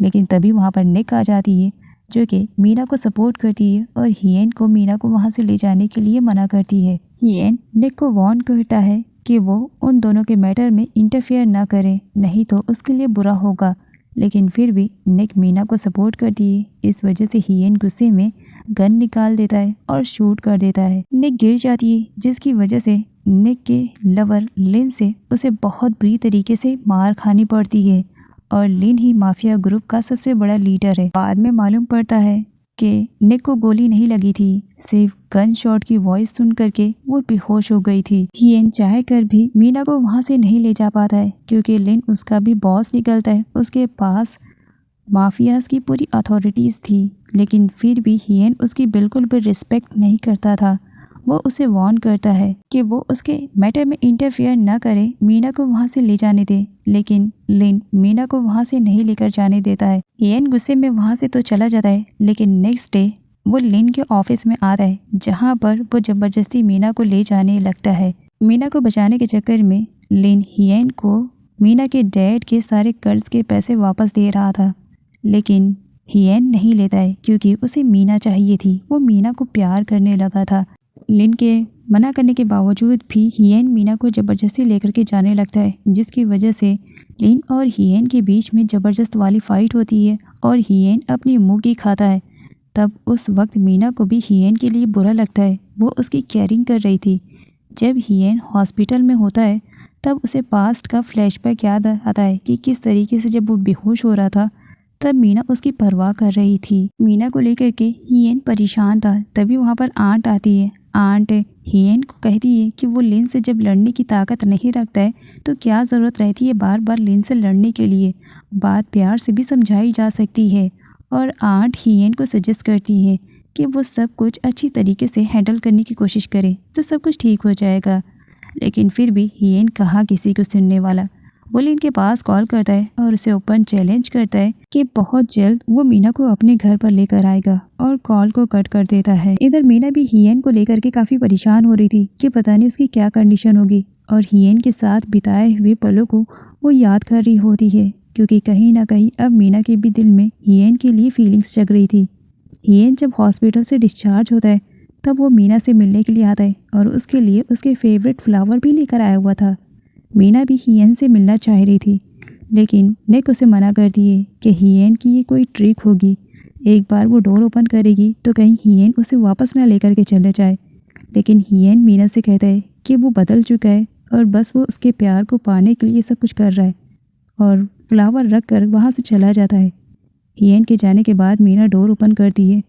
A: लेकिन तभी वहाँ पर निक आ जाती है, जो कि मीना को सपोर्ट करती है और हियेन को मीना को वहाँ से ले जाने के लिए मना करती है। हियेन निक को वार्न करता है कि वो उन दोनों के मैटर में इंटरफेयर ना करे, नहीं तो उसके लिए बुरा होगा। लेकिन फिर भी निक मीना को सपोर्ट करती है। इस वजह से हियेन गुस्से में गन निकाल देता है और शूट कर देता है। निक गिर जाती है, जिसकी वजह से निक के लवर लिन से उसे बहुत बुरी तरीके से मार खानी पड़ती है, और लिन ही माफिया ग्रुप का सबसे बड़ा लीडर है। बाद में मालूम पड़ता है कि निक को गोली नहीं लगी थी, सिर्फ गन शॉट की वॉइस सुन करके वो बेहोश हो गई थी। हियेन चाह कर भी मीना को वहाँ से नहीं ले जा पाता है, क्योंकि लिन उसका भी बॉस निकलता है। उसके पास माफियाज की पूरी अथॉरिटीज़ थी, लेकिन फिर भी हियेन उसकी बिल्कुल भी रिस्पेक्ट नहीं करता था वो उसे वार्न करता है कि वो उसके मैटर में इंटरफियर न करे, मीना को वहाँ से ले जाने दे, लेकिन लिन मीना को वहाँ से नहीं लेकर जाने देता है। हियेन गुस्से में वहाँ से तो चला जाता है, लेकिन नेक्स्ट डे वो लिन के ऑफिस में आता है, जहाँ पर वो जबरदस्ती मीना को ले जाने लगता है। मीना को बचाने के चक्कर में लिन हियेन को मीना के डैड के सारे कर्ज के पैसे वापस दे रहा था, लेकिन हियेन नहीं लेता है क्योंकि उसे मीना चाहिए थी। वो मीना को प्यार करने लगा था। लिन के मना करने के बावजूद भी हियेन मीना को ज़बरदस्ती लेकर के जाने लगता है, जिसकी वजह से लिन और हियेन के बीच में ज़बरदस्त वाली फ़ाइट होती है और हियेन अपनी मुँह की खाता है। तब उस वक्त मीना को भी हियेन के लिए बुरा लगता है। वो उसकी केयरिंग कर रही थी। जब हियेन हॉस्पिटल में होता है तब उसे पास्ट का फ्लैशबैक याद आता है कि किस तरीके से जब वो बेहोश हो रहा था तब मीना उसकी परवाह कर रही थी। मीना को लेकर के हियेन परेशान था। तभी वहाँ पर आंट आती है। आंट हियेन को कहती है कि वो लिन से जब लड़ने की ताकत नहीं रखता है तो क्या ज़रूरत रहती है बार बार लिन से लड़ने के लिए। बात प्यार से भी समझाई जा सकती है। और आंट हियेन को सजेस्ट करती है कि वो सब कुछ अच्छी तरीके से हैंडल करने की कोशिश करे तो सब कुछ ठीक हो जाएगा। लेकिन फिर भी हियेन कहाँ किसी को सुनने वाला। वो लिन के पास कॉल करता है और उसे ओपन चैलेंज करता है कि बहुत जल्द वो मीना को अपने घर पर लेकर आएगा और कॉल को कट कर देता है। इधर मीना भी हियेन को लेकर के काफ़ी परेशान हो रही थी कि पता नहीं उसकी क्या कंडीशन होगी, और हियेन के साथ बिताए हुए पलों को वो याद कर रही होती है, क्योंकि कहीं ना कहीं अब मीना के भी दिल में हियेन के लिए फीलिंग्स जग रही थी। हियेन जब हॉस्पिटल से डिस्चार्ज होता है तब वो मीना से मिलने के लिए आता है और उसके लिए उसके फेवरेट फ्लावर भी लेकर आया हुआ था। मीना भी हियेन से मिलना चाह रही थी, लेकिन निक उसे मना कर दिए कि हियेन की ये कोई ट्रिक होगी। एक बार वो डोर ओपन करेगी तो कहीं हियेन उसे वापस ना लेकर के चले जाए। लेकिन हियेन मीना से कहता है कि वो बदल चुका है और बस वो उसके प्यार को पाने के लिए सब कुछ कर रहा है, और फ्लावर रख कर वहाँ से चला जाता है। हियेन के जाने के बाद मीना डोर ओपन करती है,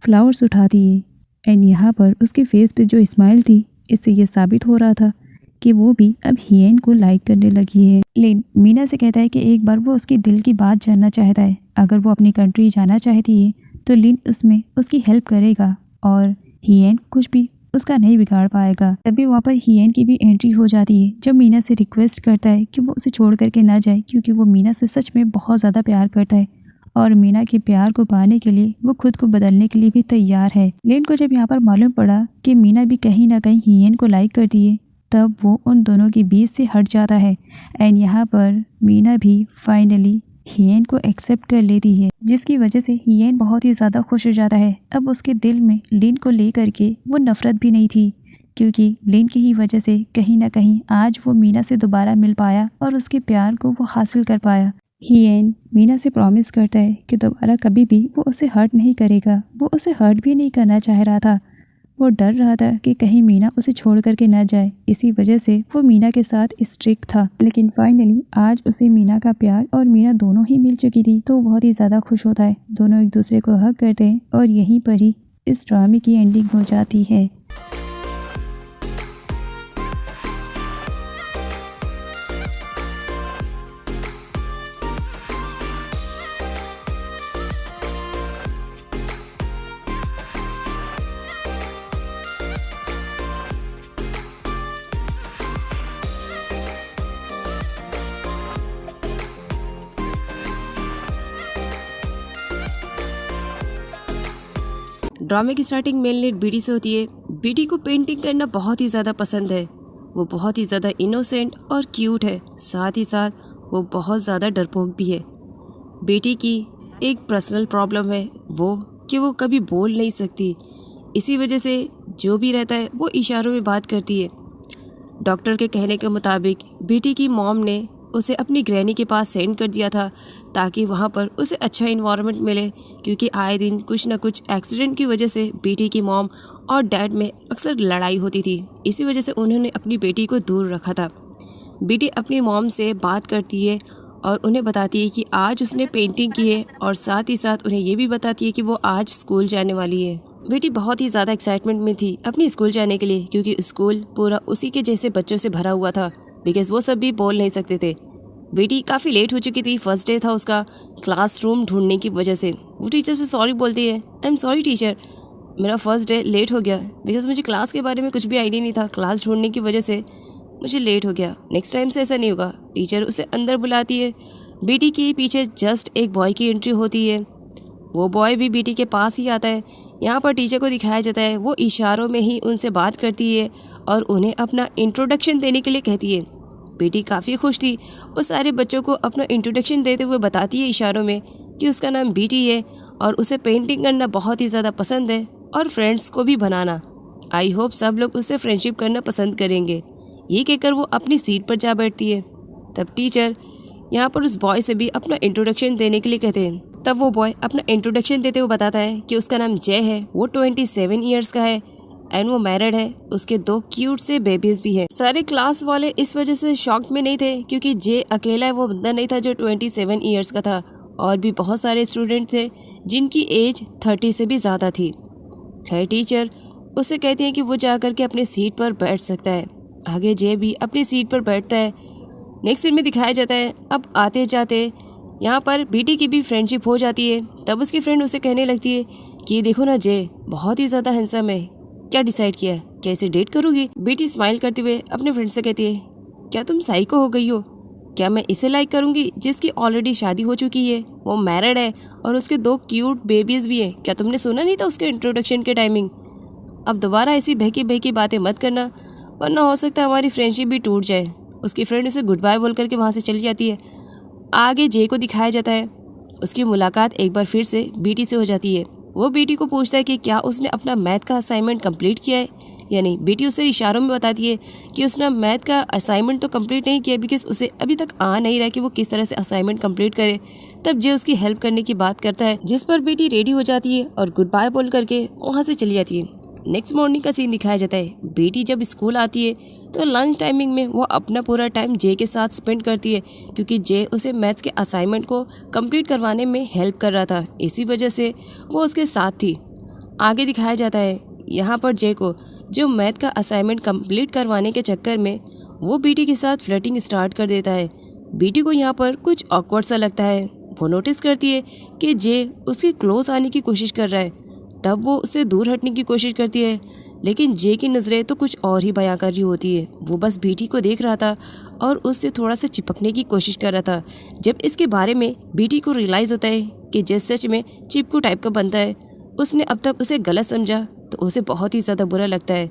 A: फ्लावर्स उठाती है, एंड यहाँ पर उसके फेस पे जो स्माइल थी इससे ये साबित हो रहा था कि वो भी अब हियेन को लाइक करने लगी है। लिन मीना से कहता है कि एक बार वो उसकी दिल की बात जानना चाहता है। अगर वो अपनी कंट्री जाना चाहती है तो लिन उसमें उसकी हेल्प करेगा और हियेन कुछ भी उसका नहीं बिगाड़ पाएगा। तभी वहाँ पर हियेन की भी एंट्री हो जाती है, जब मीना से रिक्वेस्ट करता है कि वो उसे छोड़ करके ना जाए, क्योंकि वो मीना से सच में बहुत ज़्यादा प्यार करता है और मीना के प्यार को पाने के लिए वो खुद को बदलने के लिए भी तैयार है। लिन को जब यहाँ पर मालूम पड़ा कि मीना भी कहीं ना कहीं हियेन को लाइक करती है, तब वो उन दोनों के बीच से हट जाता है, एंड यहाँ पर मीना भी फाइनली हियेन को एक्सेप्ट कर लेती है, जिसकी वजह से हियेन बहुत ही ज़्यादा खुश हो जाता है। अब उसके दिल में लिन को लेकर के वो नफ़रत भी नहीं थी, क्योंकि लिन की ही वजह से कहीं ना कहीं आज वो मीना से दोबारा मिल पाया और उसके प्यार को वो हासिल कर पाया। हियेन मीना से प्रॉमिस करता है कि दोबारा कभी भी वो उसे हर्ट नहीं करेगा। वो उसे हर्ट भी नहीं करना चाह रहा था। वो डर रहा था कि कहीं मीना उसे छोड़ करके ना जाए, इसी वजह से वो मीना के साथ स्ट्रिक्ट था। लेकिन फाइनली आज उसे मीना का प्यार और मीना दोनों ही मिल चुकी थी, तो वो बहुत ही ज़्यादा खुश होता है। दोनों एक दूसरे को हग करते हैं और यहीं पर ही इस ड्रामे की एंडिंग हो जाती है।
B: ड्रामे की स्टार्टिंग मेन लीड बीटी से होती है। बीटी को पेंटिंग करना बहुत ही ज़्यादा पसंद है। वो बहुत ही ज़्यादा इनोसेंट और क्यूट है, साथ ही साथ वो बहुत ज़्यादा डरपोक भी है। बेटी की एक पर्सनल प्रॉब्लम है वो कि वो कभी बोल नहीं सकती, इसी वजह से जो भी रहता है वो इशारों में बात करती है। डॉक्टर के कहने के मुताबिक बेटी की मॉम ने उसे अपनी ग्रैनी के पास सेंड कर दिया था ताकि वहाँ पर उसे अच्छा इन्वायरमेंट मिले, क्योंकि आए दिन कुछ ना कुछ एक्सीडेंट की वजह से बेटी की मॉम और डैड में अक्सर लड़ाई होती थी। इसी वजह से उन्होंने अपनी बेटी को दूर रखा था। बेटी अपनी मॉम से बात करती है और उन्हें बताती है कि आज उसने पेंटिंग की है, और साथ ही साथ उन्हें ये भी बताती है कि वो आज स्कूल जाने वाली है। बेटी बहुत ही ज़्यादा एक्साइटमेंट में थी अपनी स्कूल जाने के लिए, क्योंकि स्कूल पूरा उसी के जैसे बच्चों से भरा हुआ था, बिकॉज वो सब भी बोल नहीं सकते थे। बेटी काफ़ी लेट हो चुकी थी, फर्स्ट डे था उसका क्लासरूम ढूंढने की वजह से। वो टीचर से सॉरी बोलती है, आई एम सॉरी टीचर, मेरा फर्स्ट डे लेट हो गया बिकॉज मुझे क्लास के बारे में कुछ भी आइडिया नहीं था। क्लास ढूंढने की वजह से मुझे लेट हो गया। नेक्स्ट टाइम से ऐसा नहीं होगा। टीचर उसे अंदर बुलाती है। बीटी के पीछे जस्ट एक बॉय की एंट्री होती है। वो बॉय भी बीटी के पास ही आता है। यहाँ पर टीचर को दिखाया जाता है वो इशारों में ही उनसे बात करती है और उन्हें अपना इंट्रोडक्शन देने के लिए कहती है। बीटी काफ़ी खुश थी। वो सारे बच्चों को अपना इंट्रोडक्शन देते हुए बताती है इशारों में कि उसका नाम बीटी है और उसे पेंटिंग करना बहुत ही ज़्यादा पसंद है और फ्रेंड्स को भी बनाना। आई होप सब लोग उससे फ्रेंडशिप करना पसंद करेंगे। ये कहकर वो अपनी सीट पर जा बैठती है। तब टीचर यहाँ पर उस बॉय से भी अपना इंट्रोडक्शन देने के लिए कहते हैं। तब वो बॉय अपना इंट्रोडक्शन देते हुए बताता है कि उसका नाम जय है, वो 27 ईयर्स का है एंड वो मैरिड है। उसके 2 क्यूट से बेबीज भी है। सारे क्लास वाले इस वजह से शॉक्ड में नहीं थे क्योंकि जय अकेला वो बंदा नहीं था जो 27 ईयर्स का था, और भी बहुत सारे स्टूडेंट थे जिनकी एज 30 से भी ज़्यादा थी। खैर टीचर उसे कहती है कि वो जाकर के अपने सीट पर बैठ सकता है। आगे जय भी अपनी सीट पर बैठता है। नेक्स्ट सीन में दिखाया जाता है अब आते जाते यहाँ पर बीटी की भी फ्रेंडशिप हो जाती है। तब उसकी फ्रेंड उसे कहने लगती है कि देखो ना जय बहुत ही ज़्यादा हैंडसम है, क्या डिसाइड किया है, कैसे डेट करोगी? बीटी स्माइल करते हुए अपने फ्रेंड से कहती है क्या तुम साइको हो गई हो? क्या मैं इसे लाइक करूँगी जिसकी ऑलरेडी शादी हो चुकी है, वो मैरिड है और उसके 2 क्यूट बेबीज़ भी है? क्या तुमने सुना नहीं था उसके इंट्रोडक्शन के टाइमिंग? अब दोबारा ऐसी बहकी बहकी बातें मत करना वरना हो सकता है हमारी फ्रेंडशिप भी टूट जाए। उसकी फ्रेंड उसे गुड बाय बोल करके वहाँ से चली जाती है। आगे जे को दिखाया जाता है उसकी मुलाकात एक बार फिर से बीटी से हो जाती है। वो बीटी को पूछता है कि क्या उसने अपना मैथ का असाइनमेंट कंप्लीट किया है या नहीं। बीटी उसे इशारों में बताती है कि उसने मैथ का असाइनमेंट तो कंप्लीट नहीं किया बिकॉज उसे अभी तक आ नहीं रहा कि वो किस तरह से असाइनमेंट कंप्लीट करे। तब जे उसकी हेल्प करने की बात करता है जिस पर बीटी रेडी हो जाती है और गुड बाय बोल करके वहाँ से चली जाती है। नेक्स्ट मॉर्निंग का सीन दिखाया जाता है। बेटी जब स्कूल आती है तो लंच टाइमिंग में वो अपना पूरा टाइम जे के साथ स्पेंड करती है क्योंकि जे उसे मैथ्स के असाइनमेंट को कंप्लीट करवाने में हेल्प कर रहा था, इसी वजह से वो उसके साथ थी। आगे दिखाया जाता है यहाँ पर जे को जो मैथ का असाइनमेंट कंप्लीट करवाने के चक्कर में वो बीटी के साथ फ्लर्टिंग स्टार्ट कर देता है। बीटी को यहाँ पर कुछ ऑकवर्ड सा लगता है। वो नोटिस करती है कि जे उसके क्लोज आने की कोशिश कर रहा है। तब वो उससे दूर हटने की कोशिश करती है लेकिन जे की नज़रें तो कुछ और ही बयां कर रही होती है। वो बस बीटी को देख रहा था और उससे थोड़ा सा चिपकने की कोशिश कर रहा था। जब इसके बारे में बीटी को रियलाइज़ होता है कि जे सच में चिपकू टाइप का बनता है, उसने अब तक उसे गलत समझा तो उसे बहुत ही ज़्यादा बुरा लगता है।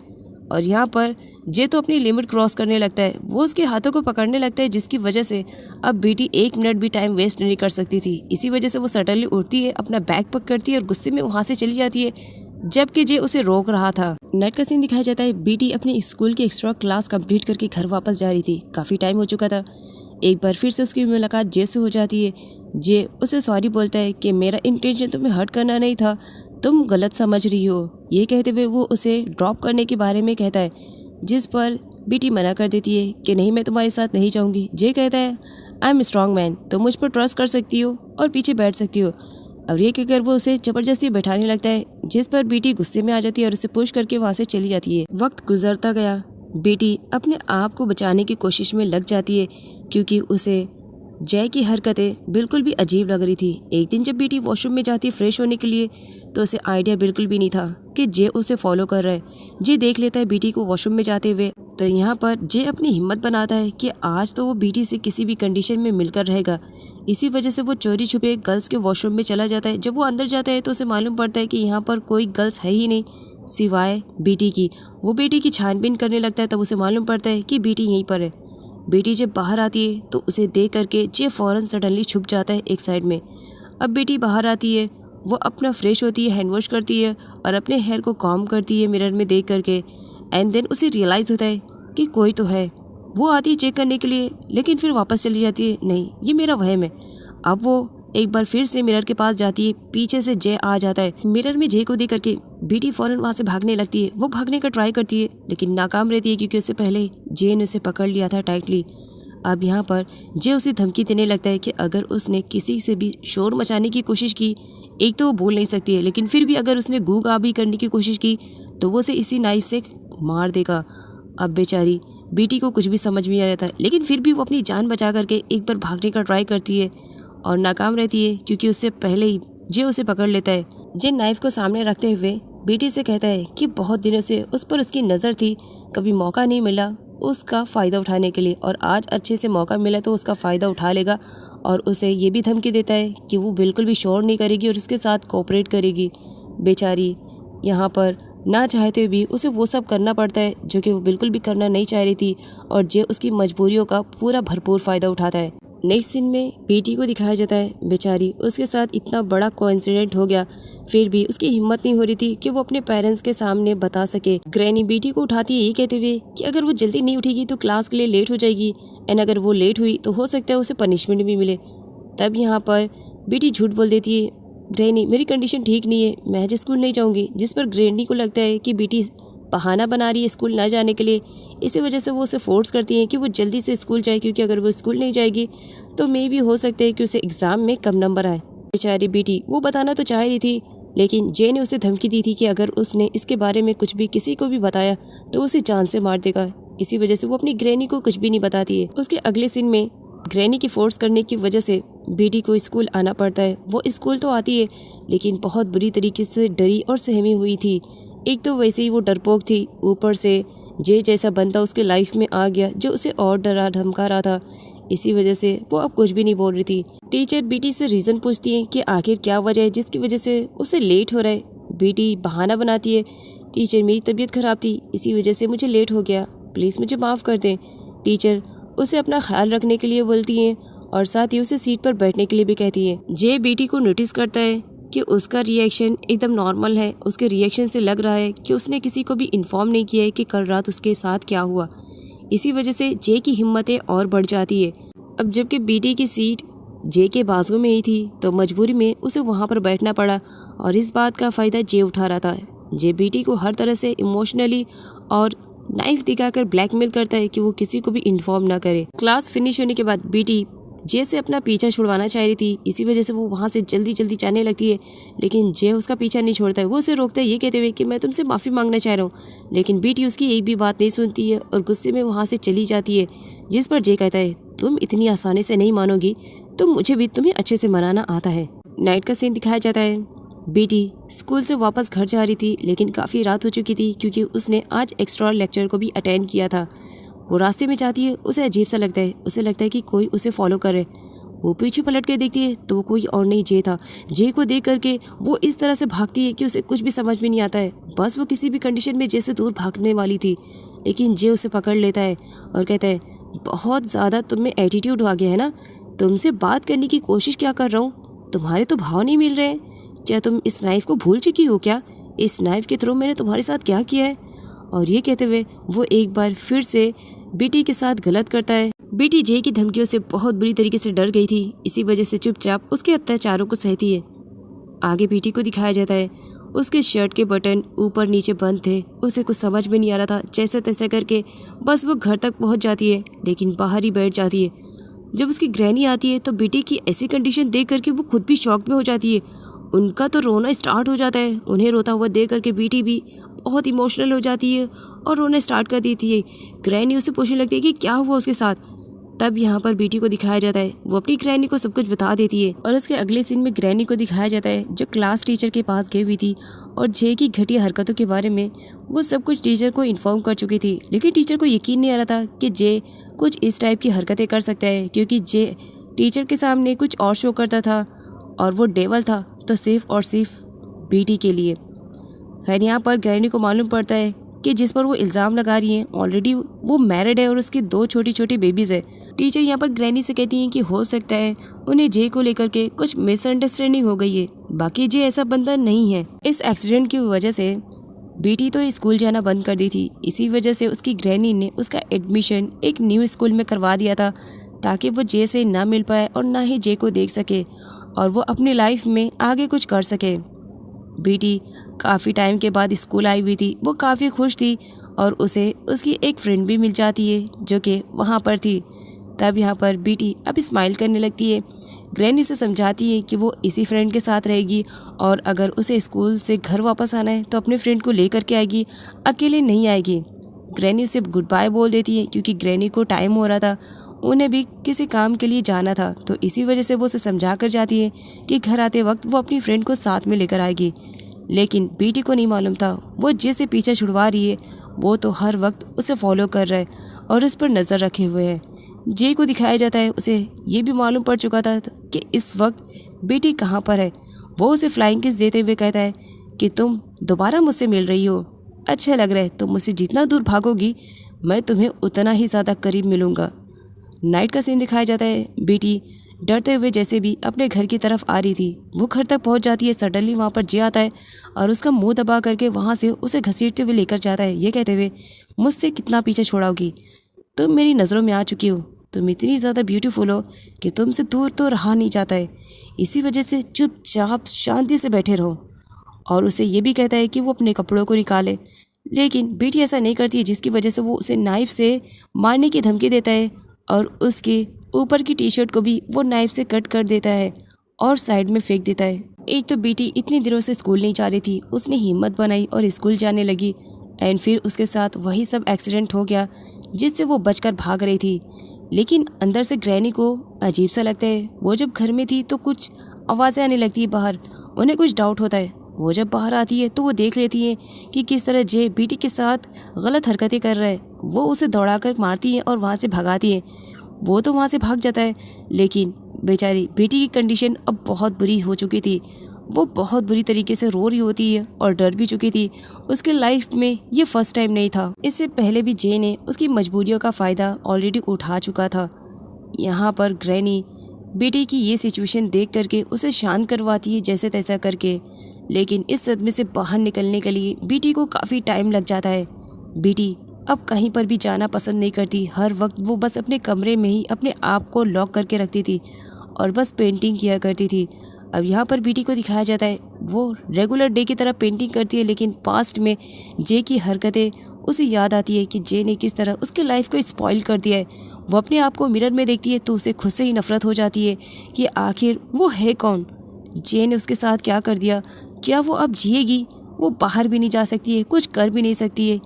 B: और यहाँ पर जे तो अपनी लिमिट क्रॉस करने लगता है। वो उसके हाथों को पकड़ने लगता है जिसकी वजह से अब बीटी 1 मिनट भी टाइम वेस्ट नहीं कर सकती थी। इसी वजह से वो सडनली उठती है, अपना बैग पकड़ती है और गुस्से में वहाँ से चली जाती है जबकि जे उसे रोक रहा था। नाइट का सीन दिखाया जाता है। बीटी अपनी स्कूल की एक्स्ट्रा क्लास कंप्लीट करके घर वापस जा रही थी। काफ़ी टाइम हो चुका था। एक बार फिर से उसकी मुलाकात जे से हो जाती है। जे उसे सॉरी बोलता है कि मेरा इंटेंशन तुम्हें हर्ट करना नहीं था, तुम गलत समझ रही हो। ये कहते हुए वो उसे ड्रॉप करने के बारे में कहता है जिस पर बीटी मना कर देती है कि नहीं मैं तुम्हारे साथ नहीं जाऊँगी। जे कहता है आई एम स्ट्रॉन्ग मैन, तुम मुझ पर ट्रस्ट कर सकती हो और पीछे बैठ सकती हो। और ये कहकर वो उसे ज़बरदस्ती बैठाने लगता है जिस पर बीटी गुस्से में आ जाती है और उसे पुश करके वहाँ से चली जाती है। वक्त गुजरता गया। बीटी अपने आप को बचाने की कोशिश में लग जाती है क्योंकि उसे जय की हरकतें बिल्कुल भी अजीब लग रही थी। एक दिन जब बीटी वॉशरूम में जाती है फ्रेश होने के लिए तो उसे आइडिया बिल्कुल भी नहीं था कि जे उसे फॉलो कर रहा है। जे देख लेता है बीटी को वॉशरूम में जाते हुए तो यहाँ पर जे अपनी हिम्मत बनाता है कि आज तो वो बीटी से किसी भी कंडीशन में मिलकर रहेगा। इसी वजह से वो चोरी छुपे गर्ल्स के वॉशरूम में चला जाता है। जब वो अंदर जाता है तो उसे मालूम पड़ता है कि यहाँ पर कोई गर्ल्स है ही नहीं सिवाय बीटी की। वो बीटी की छानबीन करने लगता है। तब उसे मालूम पड़ता है कि बीटी यहीं पर है। बेटी जब बाहर आती है तो उसे देख करके जे फ़ौरन सडनली छुप जाता है एक साइड में। अब बेटी बाहर आती है, वो अपना फ्रेश होती है, हैंड वॉश करती है और अपने हेयर को कॉम्ब करती है मिरर में देख करके। एंड देन उसे रियलाइज़ होता है कि कोई तो है। वो आती है चेक करने के लिए लेकिन फिर वापस चली जाती है, नहीं ये मेरा वहम है। अब वो एक बार फिर से मिरर के पास जाती है, पीछे से जे आ जाता है। मिरर में जे को देख करके बेटी फ़ौरन वहाँ से भागने लगती है। वो भागने का ट्राई करती है लेकिन नाकाम रहती है क्योंकि उससे पहले जे ने उसे पकड़ लिया था टाइटली। अब यहाँ पर जे उसे धमकी देने लगता है कि अगर उसने किसी से भी शोर मचाने की कोशिश की, एक तो वो बोल नहीं सकती है लेकिन फिर भी अगर उसने गू गा भी करने की कोशिश की तो वो उसे इसी नाइफ से मार देगा। अब बेचारी बेटी को कुछ भी समझ में नहीं आ रहा था लेकिन फिर भी वो अपनी जान बचा करके एक बार भागने का ट्राई करती है और नाकाम रहती है क्योंकि उससे पहले ही जे उसे पकड़ लेता है। जे नाइफ को सामने रखते हुए बेटी से कहता है कि बहुत दिनों से उस पर उसकी नज़र थी, कभी मौका नहीं मिला उसका फ़ायदा उठाने के लिए, और आज अच्छे से मौका मिला तो उसका फ़ायदा उठा लेगा। और उसे ये भी धमकी देता है कि वो बिल्कुल भी शोर नहीं करेगी और उसके साथ कोऑपरेट करेगी। बेचारी यहाँ पर ना चाहते हुए भी उसे वो सब करना पड़ता है जो कि वो बिल्कुल भी करना नहीं चाह रही थी, और जे उसकी मजबूरियों का पूरा भरपूर फ़ायदा उठाता है। नेक्स्ट सीन में बेटी को दिखाया जाता है, बेचारी उसके साथ इतना बड़ा कोइंसिडेंट हो गया, फिर भी उसकी हिम्मत नहीं हो रही थी कि वो अपने पेरेंट्स के सामने बता सके। ग्रैनी बेटी को उठाती है ये कहते हुए कि अगर वो जल्दी नहीं उठेगी तो क्लास के लिए लेट हो जाएगी, एंड अगर वो लेट हुई तो हो सकता है उसे पनिशमेंट भी मिले। तब यहाँ पर बेटी झूठ बोल देती है, ग्रैनी मेरी कंडीशन ठीक नहीं है, मैं आज स्कूल नहीं जाऊँगी। जिस पर ग्रैनी को लगता है कि बेटी बहाना बना रही है स्कूल ना जाने के लिए, इसी वजह से वो उसे फोर्स करती हैं कि वो जल्दी से स्कूल जाए, क्योंकि अगर वो स्कूल नहीं जाएगी तो मे भी हो सकता है कि उसे एग्ज़ाम में कम नंबर आए। बेचारी बेटी वो बताना तो चाह रही थी, लेकिन जे ने उसे धमकी दी थी कि अगर उसने इसके बारे में कुछ भी किसी को भी बताया तो उसे जान से मार देगा। इसी वजह से वो अपनी ग्रैनी को कुछ भी नहीं बताती है। उसके अगले सीन में ग्रैनी की फोर्स करने की वजह से बेटी को स्कूल आना पड़ता है। वो स्कूल तो आती है लेकिन बहुत बुरी तरीके से डरी और सहमी हुई थी। एक तो वैसे ही वो डरपोक थी, ऊपर से जे जैसा बंदा उसके लाइफ में आ गया जो उसे और डरा धमका रहा था। इसी वजह से वो अब कुछ भी नहीं बोल रही थी। टीचर बेटी से रीज़न पूछती है कि आखिर क्या वजह है जिसकी वजह से उसे लेट हो रहा है। बेटी बहाना बनाती है, टीचर मेरी तबीयत ख़राब थी इसी वजह से मुझे लेट हो गया, प्लीज़ मुझे माफ़ कर दें। टीचर उसे अपना ख्याल रखने के लिए बोलती हैं और साथ ही उसे सीट पर बैठने के लिए भी कहती है। जे बेटी को नोटिस करता है कि उसका रिएक्शन एकदम नॉर्मल है। उसके रिएक्शन से लग रहा है कि उसने किसी को भी इन्फॉर्म नहीं किया है कि कल रात उसके साथ क्या हुआ। इसी वजह से जे की हिम्मतें और बढ़ जाती है। अब जबकि बेटी की सीट जे के बाजू में ही थी तो मजबूरी में उसे वहाँ पर बैठना पड़ा, और इस बात का फ़ायदा जे उठा रहा था। जे बेटी को हर तरह से इमोशनली और नाइफ दिखाकर ब्लैकमेल करता है कि वो किसी को भी इन्फॉर्म ना करे। क्लास फिनिश होने के बाद बेटी जे से अपना पीछा छुड़वाना चाह रही थी, इसी वजह से वो वहाँ से जल्दी जल्दी जाने लगती है, लेकिन जे उसका पीछा नहीं छोड़ता है। वो उसे रोकता है ये कहते हुए कि मैं तुमसे माफ़ी मांगना चाह रहा हूँ, लेकिन बेटी उसकी एक भी बात नहीं सुनती है और गुस्से में वहाँ से चली जाती है। जिस पर जे कहता है तुम इतनी आसानी से नहीं मानोगी, तो मुझे भी तुम्हें अच्छे से मनाना आता है। नाइट का सीन दिखाया जाता है। बेटी स्कूल से वापस घर जा रही थी, लेकिन काफ़ी रात हो चुकी थी क्योंकि उसने आज एक्स्ट्रा लेक्चर को भी अटेंड किया था। वो रास्ते में जाती है, उसे अजीब सा लगता है, उसे लगता है कि कोई उसे फॉलो करे। वो पीछे पलट के देखती है तो वो कोई और नहीं जे था। जे को देख करके वो इस तरह से भागती है कि उसे कुछ भी समझ में नहीं आता है। बस वो किसी भी कंडीशन में जे से दूर भागने वाली थी, लेकिन जे उसे पकड़ लेता है और कहता है बहुत ज़्यादा तुम में एटीट्यूड आ गया है ना, तुमसे बात करने की कोशिश क्या कर रहा हूँ, तुम्हारे तो भाव नहीं मिल रहे हैं। क्या तुम इस नाइफ को भूल चुकी हो क्या? इस नाइफ के थ्रू मैंने तुम्हारे साथ क्या किया है? और ये कहते हुए वो एक बार फिर से बेटी के साथ गलत करता है। बेटी जे की धमकियों से बहुत बुरी तरीके से डर गई थी, इसी वजह से चुपचाप उसके अत्याचारों को सहती है। आगे बेटी को दिखाया जाता है, उसके शर्ट के बटन ऊपर नीचे बंद थे। उसे कुछ समझ में नहीं आ रहा था, जैसे तैसे करके बस वो घर तक पहुंच जाती है, लेकिन बाहर ही बैठ जाती है। जब उसकी ग्रैनी आती है तो बेटी की ऐसी कंडीशन देख करके वो खुद भी शॉक में हो जाती है। उनका तो रोना स्टार्ट हो जाता है। उन्हें रोता हुआ देख करके बेटी भी बहुत इमोशनल हो जाती है और रोना स्टार्ट कर देती है। ग्रैनी उससे पूछने लगती है कि क्या हुआ उसके साथ। तब यहाँ पर बेटी को दिखाया जाता है, वो अपनी ग्रैनी को सब कुछ बता देती है। और उसके अगले सीन में ग्रैनी को दिखाया जाता है जो क्लास टीचर के पास गई हुई थी और जे की घटिया हरकतों के बारे में वो सब कुछ टीचर को इन्फॉर्म कर चुकी थी। लेकिन टीचर को यकीन नहीं आ रहा था कि जे कुछ इस टाइप की हरकतें कर सकता है, क्योंकि जे टीचर के सामने कुछ और शो करता था और वो डेवल था तो सिर्फ और सिर्फ बेटी के लिए। खैर यहाँ पर ग्रैनी को मालूम पड़ता है कि जिस पर वो इल्ज़ाम लगा रही हैं ऑलरेडी वो मैरिड है और उसकी 2 छोटी छोटी बेबीज़ है। टीचर यहाँ पर ग्रैनी से कहती हैं कि हो सकता है उन्हें जे को लेकर के कुछ मिसअंडरस्टैंडिंग हो गई है, बाकी जे ऐसा बंदा नहीं है। इस एक्सीडेंट की वजह से बेटी तो स्कूल जाना बंद कर दी थी, इसी वजह से उसकी ग्रैनी ने उसका एडमिशन एक न्यू स्कूल में करवा दिया था ताकि वो जे से ना मिल पाए और ना ही जे को देख सके और वो अपनी लाइफ में आगे कुछ कर सके। बेटी काफ़ी टाइम के बाद स्कूल आई हुई थी, वो काफ़ी खुश थी और उसे उसकी एक फ्रेंड भी मिल जाती है जो कि वहाँ पर थी। तब यहाँ पर बेटी अब स्माइल करने लगती है। ग्रैनी उसे समझाती है कि वो इसी फ्रेंड के साथ रहेगी और अगर उसे स्कूल से घर वापस आना है तो अपने फ्रेंड को लेकर के आएगी, अकेले नहीं आएगी। ग्रैनी उसे गुड बाय बोल देती है क्योंकि ग्रैनी को टाइम हो रहा था, उन्हें भी किसी काम के लिए जाना था, तो इसी वजह से वो उसे समझा कर जाती है कि घर आते वक्त वो अपनी फ्रेंड को साथ में लेकर आएगी। लेकिन बेटी को नहीं मालूम था वो जिसे पीछे छुड़वा रही है वो तो हर वक्त उसे फॉलो कर रहा है और उस पर नज़र रखे हुए है। जे को दिखाया जाता है उसे ये भी मालूम पड़ चुका था कि इस वक्त बेटी कहाँ पर है। वो उसे फ्लाइंग किस देते हुए कहता है कि तुम दोबारा मुझसे मिल रही हो, अच्छा लग रहा है, तुम मुझसे जितना दूर भागोगी मैं तुम्हें उतना ही ज़्यादा करीब मिलूँगा। नाइट का सीन दिखाया जाता है। बेटी डरते हुए जैसे भी अपने घर की तरफ आ रही थी, वो घर तक पहुंच जाती है। सडनली वहाँ पर जे आता है और उसका मुंह दबा करके वहाँ से उसे घसीटते हुए लेकर जाता है, ये कहते हुए मुझसे कितना पीछे छोड़ाओगी, तुम मेरी नज़रों में आ चुकी हो, तुम इतनी ज़्यादा ब्यूटीफुल हो कि तुमसे दूर तो रहा नहीं जाता है, इसी वजह से चुपचाप शांति से बैठे रहो। और उसे ये भी कहता है कि वो अपने कपड़ों को निकाले, लेकिन बेटी ऐसा नहीं करती है, जिसकी वजह से वो उसे नाइफ से मारने की धमकी देता है और उसके ऊपर की टी शर्ट को भी वो नाइफ से कट कर देता है और साइड में फेंक देता है। एक तो बेटी इतने दिनों से स्कूल नहीं जा रही थी, उसने हिम्मत बनाई और स्कूल जाने लगी एंड फिर उसके साथ वही सब एक्सीडेंट हो गया जिससे वो बचकर भाग रही थी। लेकिन अंदर से ग्रैनी को अजीब सा लगता है। वो जब घर में थी तो कुछ आवाज़ें आने लगती है बाहर, उन्हें कुछ डाउट होता है। वो जब बाहर आती है तो वो देख लेती है कि किस तरह जे बेटी के साथ गलत हरकतें कर रहा है। वो उसे दौड़ाकर मारती है और वहाँ से भगाती है। वो तो वहाँ से भाग जाता है, लेकिन बेचारी बेटी की कंडीशन अब बहुत बुरी हो चुकी थी। वो बहुत बुरी तरीके से रो रही होती है और डर भी चुकी थी। उसके लाइफ में ये फर्स्ट टाइम नहीं था, इससे पहले भी जे ने उसकी मजबूरियों का फ़ायदा ऑलरेडी उठा चुका था। यहाँ पर ग्रैनी बेटी की ये सिचुएशन देख करके उसे शांत करवाती है जैसे तैसा करके, लेकिन इस सदमे से बाहर निकलने के लिए बेटी को काफ़ी टाइम लग जाता है। बेटी अब कहीं पर भी जाना पसंद नहीं करती। हर वक्त वो बस अपने कमरे में ही अपने आप को लॉक करके रखती थी और बस पेंटिंग किया करती थी। अब यहाँ पर बेटी को दिखाया जाता है वो रेगुलर डे की तरह पेंटिंग करती है, लेकिन पास्ट में जे की हरकतें उसे याद आती है कि जे ने किस तरह उसके लाइफ को स्पॉइल कर दिया है। वो अपने आप को मिरर में देखती है तो उसे खुद से ही नफरत हो जाती है कि आखिर वो है कौन, जे ने उसके साथ क्या कर दिया, क्या वो अब जिएगी। वो बाहर भी नहीं जा सकती है, कुछ कर भी नहीं सकती है।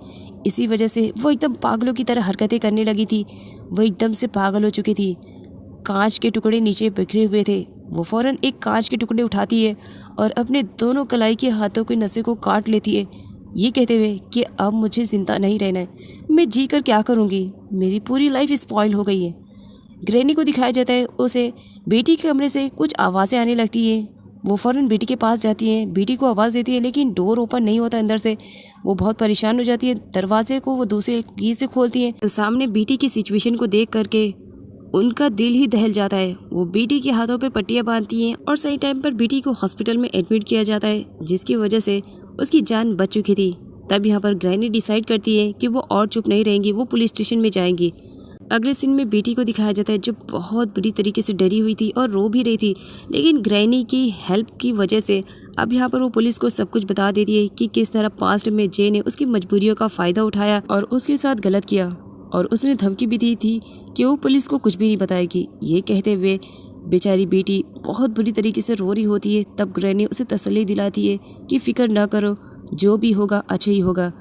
B: इसी वजह से वो एकदम पागलों की तरह हरकतें करने लगी थी। वो एकदम से पागल हो चुकी थी। कांच के टुकड़े नीचे बिखरे हुए थे। वो फ़ौरन एक कांच के टुकड़े उठाती है और अपने दोनों कलाई के हाथों के नसें को काट लेती है, ये कहते हुए कि अब मुझे जिंदा नहीं रहना है, मैं जी कर क्या करूँगी, मेरी पूरी लाइफ स्पॉइल हो गई है। ग्रैनी को दिखाया जाता है उसे बेटी के कमरे से कुछ आवाज़ें आने लगती हैं। वो फ़ौरन बेटी के पास जाती है, बेटी को आवाज़ देती है, लेकिन डोर ओपन नहीं होता अंदर से। वो बहुत परेशान हो जाती है। दरवाजे को वो दूसरे की से खोलती है तो सामने बेटी की सिचुएशन को देख करके उनका दिल ही दहल जाता है। वो बेटी के हाथों पे पट्टियाँ बांधती हैं और सही टाइम पर बेटी को हॉस्पिटल में एडमिट किया जाता है, जिसकी वजह से उसकी जान बच चुकी थी। तब यहाँ पर ग्रैनी डिसाइड करती है कि वो और चुप नहीं रहेंगी, वो पुलिस स्टेशन में जाएंगी। अगले सीन में बेटी को दिखाया जाता है जो बहुत बुरी तरीके से डरी हुई थी और रो भी रही थी, लेकिन ग्रैनी की हेल्प की वजह से अब यहाँ पर वो पुलिस को सब कुछ बता देती है कि किस तरह पास्ट में जे ने उसकी मजबूरियों का फ़ायदा उठाया और उसके साथ गलत किया, और उसने धमकी भी दी थी कि वो पुलिस को कुछ भी नहीं बताएगी। ये कहते हुए बेचारी बेटी बहुत बुरी तरीके से रो रही होती है। तब ग्रैनी उसे तसल्ली दिलाती है कि फ़िक्र ना करो, जो भी होगा अच्छा ही होगा।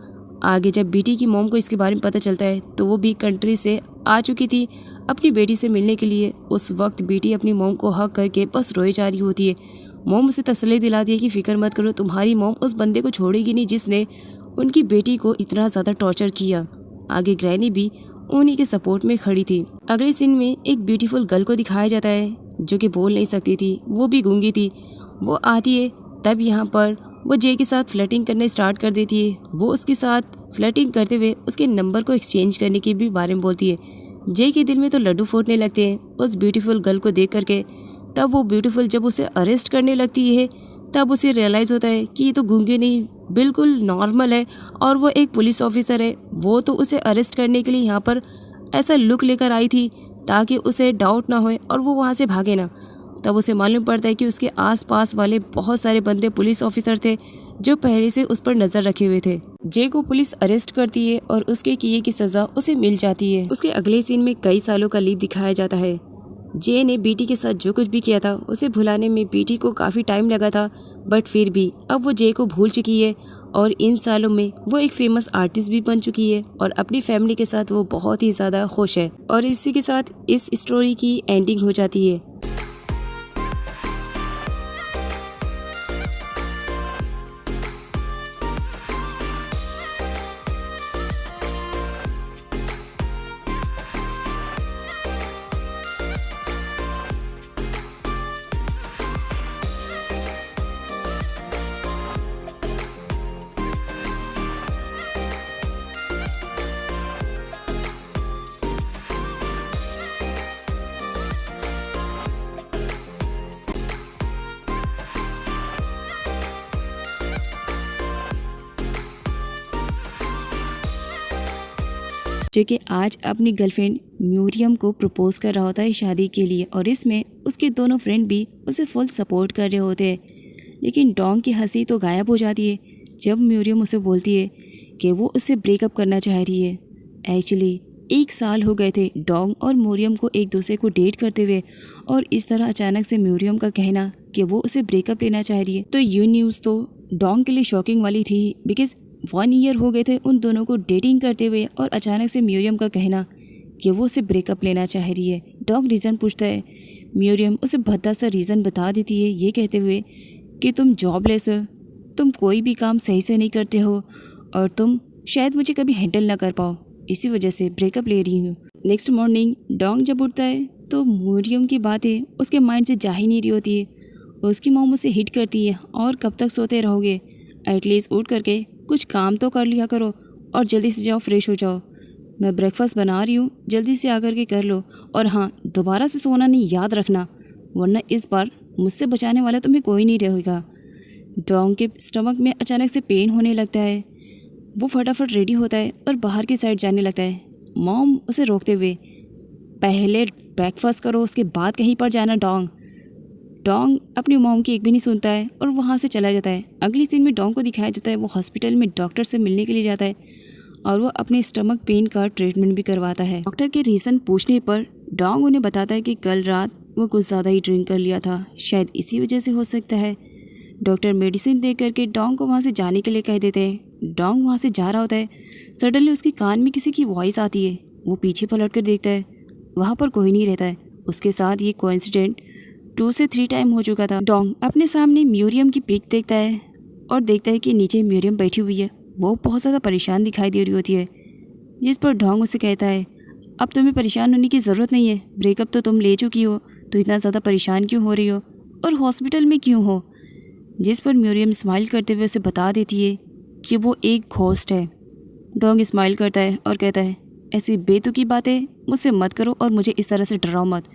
B: आगे जब बेटी की मॉम को इसके बारे में पता चलता है तो वो भी कंट्री से आ चुकी थी अपनी बेटी से मिलने के लिए। उस वक्त बेटी अपनी मॉम को हक करके बस रोए जा रही होती है। मॉम उसे तसल्ली दिलाती है कि फ़िक्र मत करो, तुम्हारी मॉम उस बंदे को छोड़ेगी नहीं जिसने उनकी बेटी को इतना ज़्यादा टॉर्चर किया। आगे ग्रैनी भी उन्हीं के सपोर्ट में खड़ी थी। अगले सीन में एक ब्यूटीफुल गर्ल को दिखाया जाता है जो कि बोल नहीं सकती थी, वो भी गूंगी थी। वो आती है तब यहाँ पर वो जे के साथ फ्लर्टिंग करने स्टार्ट कर देती है। वो उसके साथ फ्लर्टिंग करते हुए उसके नंबर को एक्सचेंज करने के भी बारे में बोलती है। जे के दिल में तो लड्डू फूटने लगते हैं उस ब्यूटीफुल गर्ल को देख करके। तब वो ब्यूटीफुल जब उसे अरेस्ट करने लगती है तब उसे रियलाइज़ होता है कि ये तो गूंगी नहीं, बिल्कुल नॉर्मल है और वो एक पुलिस ऑफिसर है। वो तो उसे अरेस्ट करने के लिए यहाँ पर ऐसा लुक लेकर आई थी ताकि उसे डाउट ना होए और वो वहाँ से भागे ना। तब उसे मालूम पड़ता है कि उसके आसपास वाले बहुत सारे बंदे पुलिस ऑफिसर थे जो पहले से उस पर नजर रखे हुए थे। जे को पुलिस अरेस्ट करती है और उसके किए की सजा उसे मिल जाती है। उसके अगले सीन में कई सालों का लीप दिखाया जाता है। जे ने बेटी के साथ जो कुछ भी किया था उसे भुलाने में बेटी को काफ़ी टाइम लगा था, बट फिर भी अब वो जे को भूल चुकी है और इन सालों में वो एक फेमस आर्टिस्ट भी बन चुकी है और अपनी फैमिली के साथ वो बहुत ही ज़्यादा खुश है। और इसी के साथ इस स्टोरी की एंडिंग हो जाती है। जो कि आज अपनी गर्लफ्रेंड म्यूरियम को प्रपोज कर रहा होता है शादी के लिए, और इसमें उसके दोनों फ्रेंड भी उसे फुल सपोर्ट कर रहे होते हैं। लेकिन डोंग की हंसी तो गायब हो जाती है जब म्यूरियम उसे बोलती है कि वो उससे ब्रेकअप करना चाह रही है। एक्चुअली 1 साल हो गए थे डोंग और म्यूरियम को एक दूसरे को डेट करते हुए, और इस तरह अचानक से म्यूरियम का कहना कि वो उसे ब्रेकअप लेना चाह रही है, तो ये न्यूज़ तो डोंग के लिए शॉकिंग वाली थी। बिकॉज 1 ईयर हो गए थे उन दोनों को डेटिंग करते हुए, और अचानक से म्यूरियम का कहना कि वो उसे ब्रेकअप लेना चाह रही है। डोंग रीज़न पूछता है, म्यूरियम उसे भद्दा सा रीज़न बता देती है ये कहते हुए कि तुम जॉबलेस हो, तुम कोई भी काम सही से नहीं करते हो, और तुम शायद मुझे कभी हैंडल ना कर पाओ, इसी वजह से ब्रेकअप ले रही हूँ। नेक्स्ट मॉर्निंग डोंग जब उठता है तो म्यूरियम की बातें उसके माइंड से जा ही नहीं रही होती है। उसकी मॉम उसे हिट करती है, और कब तक सोते रहोगे, एटलीस्ट उठ करके कुछ काम तो कर लिया करो, और जल्दी से जाओ फ्रेश हो जाओ, मैं ब्रेकफास्ट बना रही हूँ, जल्दी से आकर के कर लो, और हाँ दोबारा से सोना नहीं याद रखना, वरना इस बार मुझसे बचाने वाला तुम्हें कोई नहीं रहेगा। डोंग के स्टमक में अचानक से पेन होने लगता है। वो फटाफट रेडी होता है और बाहर की साइड जाने लगता है, मॉम उसे रोकते हुए, पहले ब्रेकफास्ट करो उसके बाद कहीं पर जाना। डोंग अपनी मॉम की एक भी नहीं सुनता है और वहाँ से चला जाता है। अगली सीन में डोंग को दिखाया जाता है वो हॉस्पिटल में डॉक्टर से मिलने के लिए जाता है, और वो अपने स्टमक पेन का ट्रीटमेंट भी करवाता है। डॉक्टर के रीज़न पूछने पर डोंग उन्हें बताता है कि कल रात वो कुछ ज़्यादा ही ड्रिंक कर लिया था, शायद इसी वजह से हो सकता है। डॉक्टर मेडिसिन दे करके डोंग को वहाँ से जाने के लिए कह देते हैं। डोंग वहाँ से जा रहा होता है, सडनली उसके कान में किसी की वॉइस आती है। वो पीछे पलट कर देखता है, वहाँ पर कोई नहीं रहता है। उसके साथ ये कोइंसिडेंट 2 से 3 टाइम हो चुका था। डोंग अपने सामने म्यूरियम की पिक देखता है और देखता है कि नीचे म्यूरियम बैठी हुई है। वो बहुत ज़्यादा परेशान दिखाई दे रही होती है, जिस पर डोंग उसे कहता है, अब तुम्हें परेशान होने की ज़रूरत नहीं है, ब्रेकअप तो तुम ले चुकी हो, तो इतना ज़्यादा परेशान क्यों हो रही हो और हॉस्पिटल में क्यों हो। जिस पर म्यूरियम स्माइल करते हुए उसे बता देती है कि वो एक घोस्ट है। डोंग स्माइल करता है और कहता है, ऐसी बेतुकी बातें मुझसे मत करो और मुझे इस तरह से डराओ मत।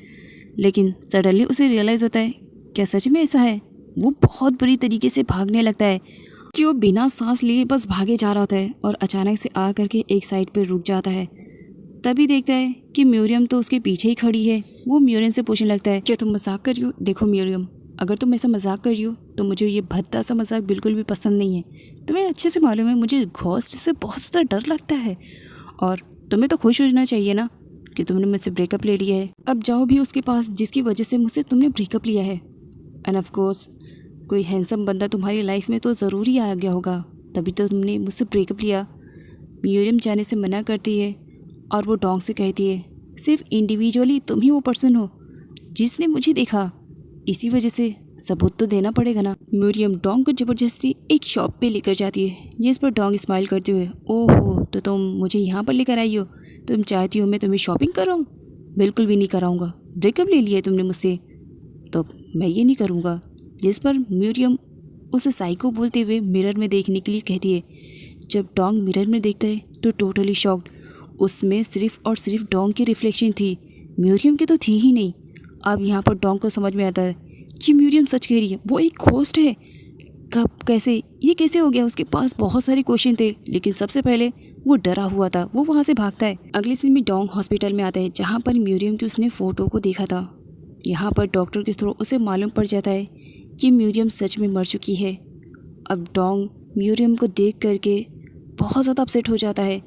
B: लेकिन सडनली उसे रियलाइज़ होता है, क्या सच में ऐसा है। वो बहुत बुरी तरीके से भागने लगता है कि वो बिना सांस लिए बस भागे जा रहा होता है, और अचानक से आ करके एक साइड पर रुक जाता है। तभी देखता है कि म्यूरियम तो उसके पीछे ही खड़ी है। वो म्यूरियम से पूछने लगता है, क्या तुम मजाक कर रही हो। देखो म्यूरियम, अगर तुम ऐसा मजाक कर रही हो तो मुझे ये भद्दा सा मजाक बिल्कुल भी पसंद नहीं है। तुम्हें अच्छे से मालूम है मुझे घोस्ट से बहुत ज़्यादा डर लगता है, और तुम्हें तो खुश होना चाहिए ना कि तुमने मुझसे ब्रेकअप ले लिया है। अब जाओ भी उसके पास जिसकी वजह से मुझसे तुमने ब्रेकअप लिया है। एंड ऑफ कोर्स कोई हैंडसम बंदा तुम्हारी लाइफ में तो ज़रूर ही आ गया होगा, तभी तो तुमने मुझसे ब्रेकअप लिया। म्यूरियम जाने से मना करती है, और वो डोंग से कहती है, सिर्फ इंडिविजुअली तुम ही वो पर्सन हो जिसने मुझे देखा, इसी वजह से सबूत तो देना पड़ेगा ना। म्यूरियम डोंग को ज़बरदस्ती एक शॉप पे लेकर जाती है, जिस पर डोंग स्माइल करते हुए, ओहो तो तुम मुझे यहाँ पर लेकर आई हो, तुम चाहती हो मैं तुम्हें शॉपिंग कराऊँ। बिल्कुल भी नहीं कराऊँगा, ब्रेकअप ले लिया है तुमने मुझसे, तो मैं ये नहीं करूँगा। जिस पर म्यूरियम उसे साइको बोलते हुए मिरर में देखने के लिए कहती है। जब डोंग मिरर में देखता है तो टोटली शॉक्ड, उसमें सिर्फ और सिर्फ डोंग की रिफ्लेक्शन थी, म्यूरियम की तो थी ही नहीं। अब यहाँ पर डोंग को समझ में आता है कि म्यूरियम सच कह रही है, वो एक घोस्ट है। कब, कैसे, ये कैसे हो गया। उसके पास बहुत सारे क्वेश्चन थे, लेकिन सबसे पहले वो डरा हुआ था। वो वहाँ से भागता है। अगले दिन में डोंग हॉस्पिटल में आता है, जहाँ पर म्यूरियम की उसने फ़ोटो को देखा था। यहाँ पर डॉक्टर के थ्रू उसे मालूम पड़ जाता है कि म्यूरियम सच में मर चुकी है। अब डोंग म्यूरियम को देख करके बहुत ज़्यादा अपसेट हो जाता है।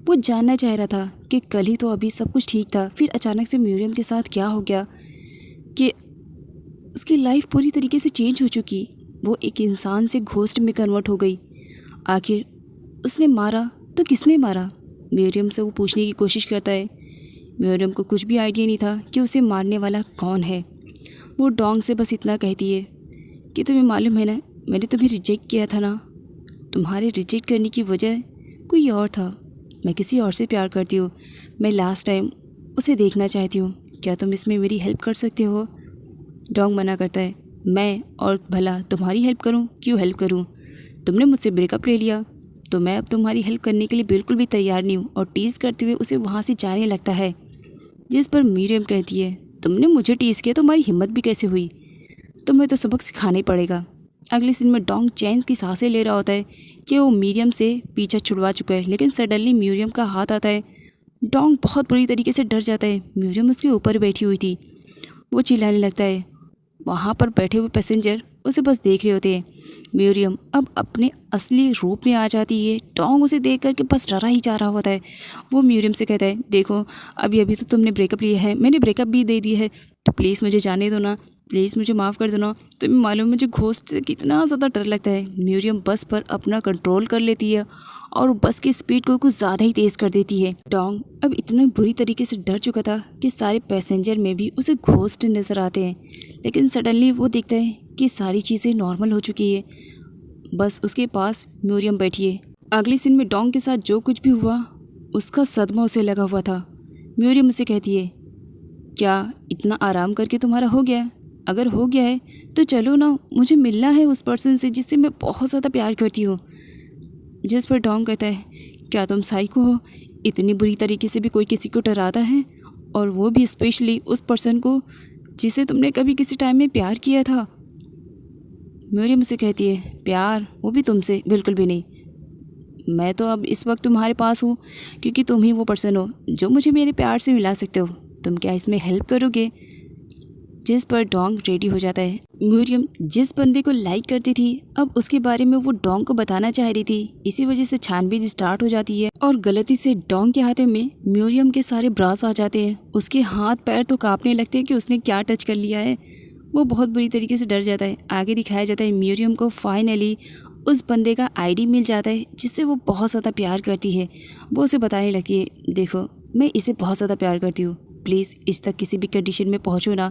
B: वो जानना चाह रहा था कि कल ही तो अभी सब कुछ ठीक था, फिर अचानक से म्यूरियम के साथ क्या हो गया कि उसकी लाइफ पूरी तरीके से चेंज हो चुकी। वो एक इंसान से घोस्ट में कन्वर्ट हो गई। आखिर उसने मारा तो किसने मारा। म्यूरियम से वो पूछने की कोशिश करता है। म्यूरियम को कुछ भी आइडिया नहीं था कि उसे मारने वाला कौन है। वो डोंग से बस इतना कहती है कि तुम्हें मालूम है ना, मैंने तुम्हें रिजेक्ट किया था ना, तुम्हारे रिजेक्ट करने की वजह कोई और था। मैं किसी और से प्यार करती हूँ, मैं लास्ट टाइम उसे देखना चाहती हूँ, क्या तुम इसमें मेरी हेल्प कर सकते हो। डोंग मना करता है, मैं और भला तुम्हारी हेल्प करूँ, क्यों हेल्प करूँ, तुमने मुझसे ब्रेकअप ले लिया तो मैं अब तुम्हारी हेल्प करने के लिए बिल्कुल भी तैयार नहीं हूँ। और टीज़ करते हुए उसे वहाँ से जाने लगता है। जिस पर म्यूरियम कहती है, तुमने मुझे टीज़ किया, तुम्हारी हिम्मत भी कैसे हुई, तुम्हें तो सबक सिखाना ही पड़ेगा। अगले दिन में डोंग चैन की सांसें ले रहा होता है कि वो म्यूरियम से पीछा छुड़वा चुका है, लेकिन सडनली म्यूरियम का हाथ आता है। डोंग बहुत बुरी तरीके से डर जाता है। म्यूरियम उसके ऊपर बैठी हुई थी। वो चिल्लाने लगता है। वहाँ पर बैठे हुए पैसेंजर उसे बस देख रहे होते हैं। म्यूरियम अब अपने असली रूप में आ जाती है। डोंग उसे देख करके बस डरा ही जा रहा होता है। वो म्यूरियम से कहता है, देखो अभी अभी तो तुमने ब्रेकअप लिया है, मैंने ब्रेकअप भी दे दिया है, तो प्लीज़ मुझे जाने दो ना, प्लीज़ मुझे माफ़ कर दो ना। तुम्हें मालूम मुझे घोस्ट से कितना ज़्यादा डर लगता है। म्यूरियम बस पर अपना कंट्रोल कर लेती है और बस की स्पीड को कुछ ज़्यादा ही तेज़ कर देती है। डोंग अब इतना बुरी तरीके से डर चुका था कि सारे पैसेंजर में भी उसे घोस्ट नज़र आते हैं। लेकिन सडनली वो देखता है कि सारी चीज़ें नॉर्मल हो चुकी है। बस उसके पास म्यूरियम बैठी है। अगली सीन में डोंग के साथ जो कुछ भी हुआ उसका सदमा उसे लगा हुआ था। म्यूरियम उसे कहती है, क्या इतना आराम करके तुम्हारा हो गया? अगर हो गया है तो चलो ना, मुझे मिलना है उस पर्सन से जिससे मैं बहुत ज़्यादा प्यार करती हूँ। जिस पर डोंग कहता है, क्या तुम साइको हो? इतनी बुरी तरीके से भी कोई किसी को डराता है, और वो भी स्पेशली उस पर्सन को जिसे तुमने कभी किसी टाइम में प्यार किया था। म्यूरियम से कहती है, प्यार? वो भी तुमसे? बिल्कुल भी नहीं। मैं तो अब इस वक्त तुम्हारे पास हूँ क्योंकि तुम ही वो पर्सन हो जो मुझे मेरे प्यार से मिला सकते हो। तुम क्या इसमें हेल्प करोगे? जिस पर डोंग रेडी हो जाता है। म्यूरियम जिस बंदे को लाइक करती थी, अब उसके बारे में वो डोंग को बताना चाह रही थी। इसी वजह से छानबीन स्टार्ट हो जाती है और गलती से डोंग के हाथों में म्यूरियम के सारे ब्रास आ जाते हैं। उसके हाथ पैर तो कांपने लगते हैं कि उसने क्या टच कर लिया है। वो बहुत बुरी तरीके से डर जाता है। आगे दिखाया जाता है म्यूरियम को फाइनली उस बंदे का आईडी मिल जाता है जिससे वो बहुत ज़्यादा प्यार करती है। वो उसे बताने लगती है, देखो मैं इसे बहुत ज़्यादा प्यार करती हूँ, प्लीज़ इस तक किसी भी कंडीशन में पहुँचो ना,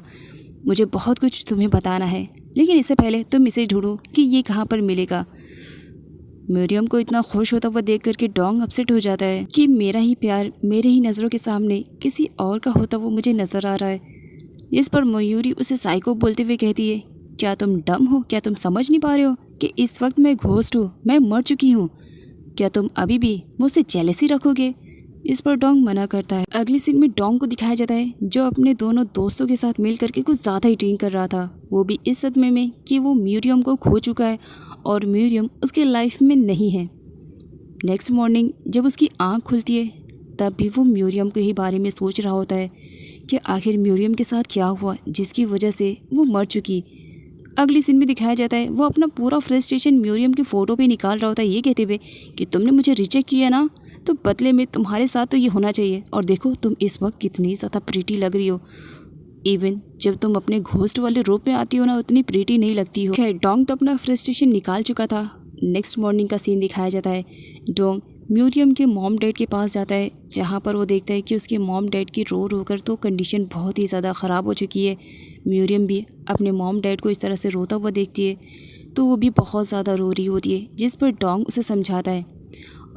B: मुझे बहुत कुछ तुम्हें बताना है, लेकिन इससे पहले तुम इसे ढूंढो कि ये कहाँ पर मिलेगा। म्यूरियम को इतना खुश होता हुआ देख करके डोंग अपसेट हो जाता है कि मेरा ही प्यार मेरे ही नज़रों के सामने किसी और का होता वो मुझे नज़र आ रहा है। इस पर मयूरी उसे साइको बोलते हुए कहती है, क्या तुम डम हो? क्या तुम समझ नहीं पा रहे हो कि इस वक्त मैं घोस्ट हूँ, मैं मर चुकी हूँ? क्या तुम अभी भी मुझसे जेलसी रखोगे? इस पर डोंग मना करता है। अगली सीन में डोंग को दिखाया जाता है जो अपने दोनों दोस्तों के साथ मिल करके कुछ ज़्यादा ही ड्रिंक कर रहा था। वो भी इस सदमे में कि वो म्यूरियम को खो चुका है और म्यूरियम उसके लाइफ में नहीं है। नेक्स्ट मॉर्निंग जब उसकी आँख खुलती है तब भी वो म्यूरियम के ही बारे में सोच रहा होता है कि आखिर म्यूरियम के साथ क्या हुआ जिसकी वजह से वो मर चुकी। अगली सीन में दिखाया जाता है वो अपना पूरा फ्रस्ट्रेशन म्यूरियम की फ़ोटो पे निकाल रहा होता है, ये कहते हुए कि तुमने मुझे रिजेक्ट किया ना, तो बदले में तुम्हारे साथ तो ये होना चाहिए, और देखो तुम इस वक्त कितनी ज़्यादा प्रीटी लग रही हो। इवन जब तुम अपने घोस्ट वाले रूप में आती हो ना, उतनी प्रीटी नहीं लगती हो। खैर डोंग तो अपना फ्रस्ट्रेशन निकाल चुका था। नेक्स्ट मॉर्निंग का सीन दिखाया जाता है। डोंग म्यूरियम के मॉम डैड के पास जाता है जहाँ पर वो देखता है कि उसके मॉम डैड की रो रो कर तो कंडीशन बहुत ही ज़्यादा ख़राब हो चुकी है। म्यूरियम भी अपने मॉम डैड को इस तरह से रोता हुआ देखती है तो वो भी बहुत ज़्यादा रो रही होती है, जिस पर डोंग उसे समझाता है।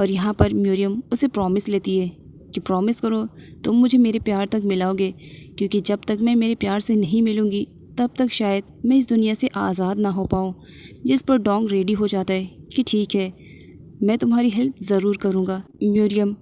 B: और यहाँ पर म्यूरियम उसे प्रॉमिस लेती है कि प्रॉमिस करो तुम मुझे मेरे प्यार तक मिलाओगे, क्योंकि जब तक मैं मेरे प्यार से नहीं मिलूँगी तब तक शायद मैं इस दुनिया से आज़ाद ना हो पाऊँ। जिस पर डोंग रेडी हो जाता है कि ठीक है मैं तुम्हारी हेल्प ज़रूर करूँगा। म्यूरियम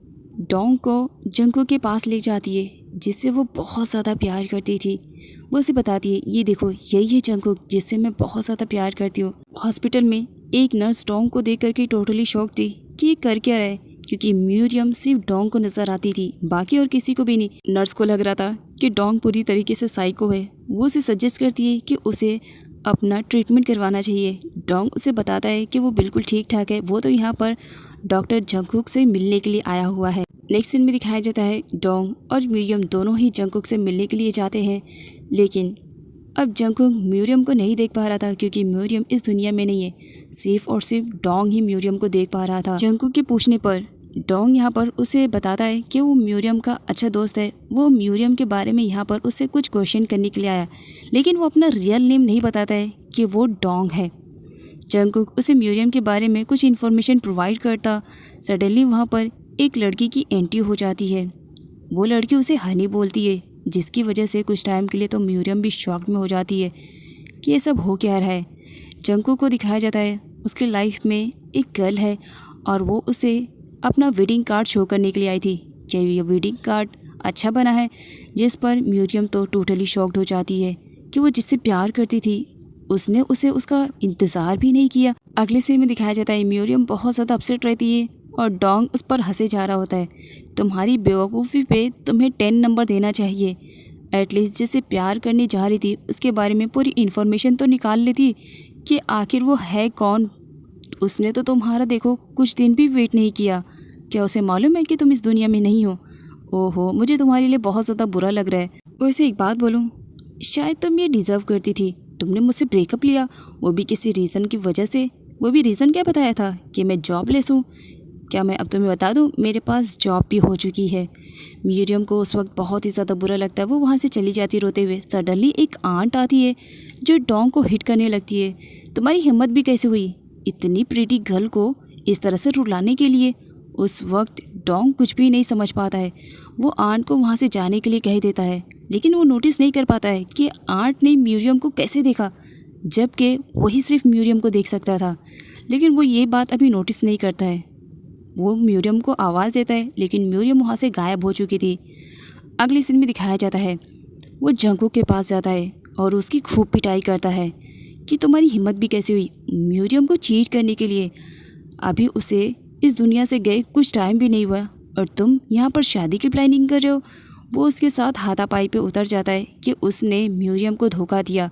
B: डोंग को जंगकुक के पास ले जाती है जिससे वो बहुत ज़्यादा प्यार करती थी। वो उसे बताती है, ये देखो यही है जंगकुक जिससे मैं बहुत ज़्यादा प्यार करती हूँ। हॉस्पिटल में एक नर्स डोंग को देख करके टोटली शॉक थी कि ये कर क्या रहा है, क्योंकि म्यूरियम सिर्फ डोंग को नज़र आती थी, बाकी और किसी को भी नहीं। नर्स को लग रहा था कि डोंग पूरी तरीके से साइको है। वो उसे सजेस्ट करती है कि उसे अपना ट्रीटमेंट करवाना चाहिए। डोंग उसे बताता है कि वो बिल्कुल ठीक ठाक है, वो तो यहाँ पर डॉक्टर जंगकुक से मिलने के लिए आया हुआ है। नेक्स्ट सीन में दिखाया जाता है डोंग और म्यूरियम दोनों ही जंगकुक से मिलने के लिए जाते हैं, लेकिन अब जंगकुक म्यूरियम को नहीं देख पा रहा था क्योंकि म्यूरियम इस दुनिया में नहीं है। सिर्फ और सिर्फ डोंग ही म्यूरियम को देख पा रहा था। जंगकुक के पूछने पर डोंग यहाँ पर उसे बताता है कि वो म्यूरियम का अच्छा दोस्त है। वो म्यूरियम के बारे में यहाँ पर उससे कुछ क्वेश्चन करने के लिए आया, लेकिन वो अपना रियल नेम नहीं बताता है कि वो डोंग है। जंगकुक उसे म्यूरियम के बारे में कुछ इन्फॉर्मेशन प्रोवाइड करता। सडनली वहाँ पर एक लड़की की एंट्री हो जाती है। वो लड़की उसे हनी बोलती है, जिसकी वजह से कुछ टाइम के लिए तो म्यूरियम भी शॉक में हो जाती है कि ये सब हो क्या रहा है। जंगकुक को दिखाया जाता है उसकी लाइफ में एक गर्ल है और वो उसे अपना वेडिंग कार्ड शो करने के लिए आई थी। क्या ये वेडिंग कार्ड अच्छा बना है? जिस पर म्यूरियम तो टोटली शॉक्ड हो जाती है कि वो जिससे प्यार करती थी उसने उसे उसका इंतज़ार भी नहीं किया। अगले सीन में दिखाया जाता है म्यूरियम बहुत ज़्यादा अपसेट रहती है और डोंग उस पर हंसे जा रहा होता है। तुम्हारी बेवकूफ़ी पे तुम्हें 10 नंबर देना चाहिए। एटलीस्ट जिसे प्यार करने जा रही थी उसके बारे में पूरी इन्फॉर्मेशन तो निकाल लेती कि आखिर वो है कौन। उसने तो तुम्हारा देखो कुछ दिन भी वेट नहीं किया। क्या उसे मालूम है कि तुम इस दुनिया में नहीं हो? ओहो, मुझे तुम्हारे लिए बहुत ज़्यादा बुरा लग रहा है। वैसे एक बात बोलूँ, शायद तुम ये डिज़र्व करती थी। तुमने मुझसे ब्रेकअप लिया, वो भी किसी रीज़न की वजह से। वो भी रीज़न क्या बताया था? कि मैं जॉबलेस हूँ। क्या मैं अब तुम्हें बता दूँ, मेरे पास जॉब भी हो चुकी है। मीडियम को उस वक्त बहुत ही ज़्यादा बुरा लगता है। वो वहाँ से चली जाती रोते हुए। सडनली एक आंट आती है जो डोंग को हिट करने लगती है। तुम्हारी हिम्मत भी कैसे हुई इतनी प्रीटी गर्ल को इस तरह से रुलाने के लिए? उस वक्त डोंग कुछ भी नहीं समझ पाता है। वो आंट को वहाँ से जाने के लिए कह देता है, लेकिन वो नोटिस नहीं कर पाता है कि आंट ने म्यूरियम को कैसे देखा, जबकि वही सिर्फ म्यूरियम को देख सकता था। लेकिन वो ये बात अभी नोटिस नहीं करता है। वो म्यूरियम को आवाज़ देता है, लेकिन म्यूरियम वहाँ से गायब हो चुकी थी। अगले सीन में दिखाया जाता है, वो जंगकुक के पास जाता है और उसकी खूब पिटाई करता है कि तुम्हारी हिम्मत भी कैसे हुई म्यूरियम को चीट करने के लिए। अभी उसे इस दुनिया से गए कुछ टाइम भी नहीं हुआ और तुम यहाँ पर शादी की प्लानिंग कर रहे हो। वो उसके साथ हाथापाई पे उतर जाता है कि उसने म्यूरियम को धोखा दिया।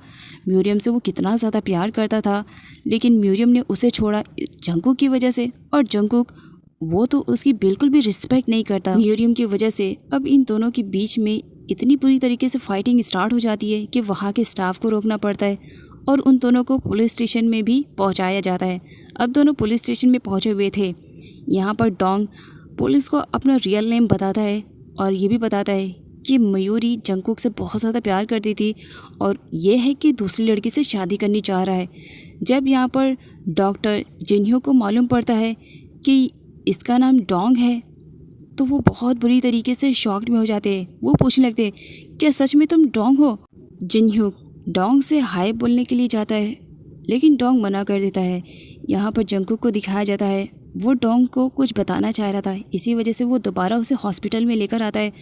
B: म्यूरियम से वो कितना ज़्यादा प्यार करता था, लेकिन म्यूरियम ने उसे छोड़ा जंगकुक की वजह से। और जंगकुक, वो तो उसकी बिल्कुल भी रिस्पेक्ट नहीं करता। म्यूरियम की वजह से अब इन दोनों के बीच में इतनी बुरी तरीके से फाइटिंग स्टार्ट हो जाती है कि वहाँ के स्टाफ को रोकना पड़ता है और उन दोनों को पुलिस स्टेशन में भी पहुँचाया जाता है। अब दोनों पुलिस स्टेशन में पहुँचे हुए थे। यहाँ पर डोंग पुलिस को अपना रियल नेम बताता है और ये भी बताता है कि मयूरी जंगकुक से बहुत ज़्यादा प्यार करती थी और ये है कि दूसरी लड़की से शादी करनी चाह रहा है। जब यहाँ पर डॉक्टर जिन्ह्यो को मालूम पड़ता है कि इसका नाम डोंग है, तो वो बहुत बुरी तरीके से शॉक्ड में हो जाते हैं। वो पूछने लगते हैं, क्या सच में तुम डोंग हो? जिन्ह्यो डोंग से हाय बोलने के लिए जाता है, लेकिन डोंग मना कर देता है। यहाँ पर जंगकुक को दिखाया जाता है, वो डोंग को कुछ बताना चाह रहा था, इसी वजह से वो दोबारा उसे हॉस्पिटल में लेकर आता है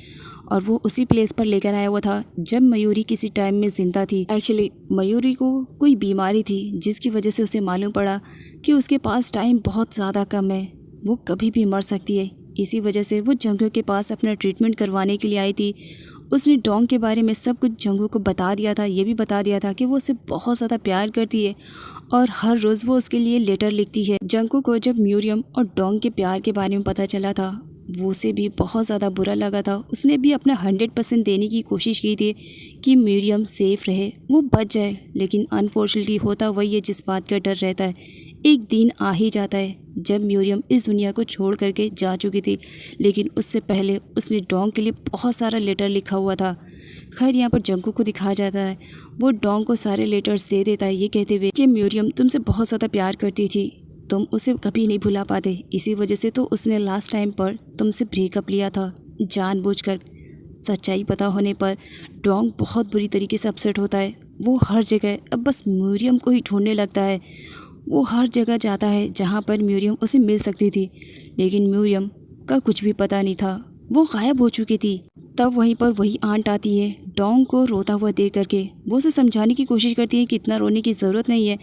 B: और वो उसी प्लेस पर लेकर आया हुआ था जब मयूरी किसी टाइम में जिंदा थी। एक्चुअली मयूरी को कोई बीमारी थी जिसकी वजह से उसे मालूम पड़ा कि उसके पास टाइम बहुत ज़्यादा कम है, वो कभी भी मर सकती है। इसी वजह से वो जंगकुक के पास अपना ट्रीटमेंट करवाने के लिए आई थी। उसने डोंग के बारे में सब कुछ जंगकुक को बता दिया था। ये भी बता दिया था कि वो उसे बहुत ज़्यादा प्यार करती है और हर रोज़ वो उसके लिए लेटर लिखती है। जंगकुक को जब म्यूरियम और डोंग के प्यार के बारे में पता चला था, वो उसे भी बहुत ज़्यादा बुरा लगा था। उसने भी अपना 100% देने की कोशिश की थी कि म्यूरियम सेफ़ रहे, वो बच जाए, लेकिन अनफॉर्चुनेटली होता वही है जिस बात का डर रहता है। एक दिन आ ही जाता है जब म्यूरियम इस दुनिया को छोड़ करके जा चुकी थी, लेकिन उससे पहले उसने डोंग के लिए बहुत सारा लेटर लिखा हुआ था। खैर यहाँ पर जंगकुक को दिखाया जाता है, वो डोंग को सारे लेटर्स दे देता है, ये कहते हुए कि म्यूरियम तुमसे बहुत ज़्यादा प्यार करती थी, तुम उसे कभी नहीं भुला पाते, इसी वजह से तो उसने लास्ट टाइम पर तुमसे ब्रेकअप लिया था जानबूझकर। सच्चाई पता होने पर डोंग बहुत बुरी तरीके से अपसेट होता है। वो हर जगह अब बस म्यूरियम को ही ढूंढने लगता है। वो हर जगह जाता है जहाँ पर म्यूरियम उसे मिल सकती थी, लेकिन म्यूरियम का कुछ भी पता नहीं था, वो गायब हो चुकी थी। तब वहीं पर वही आंट आती है डोंग को रोता हुआ देख करके। वो उसे समझाने की कोशिश करती है कि इतना रोने की ज़रूरत नहीं है,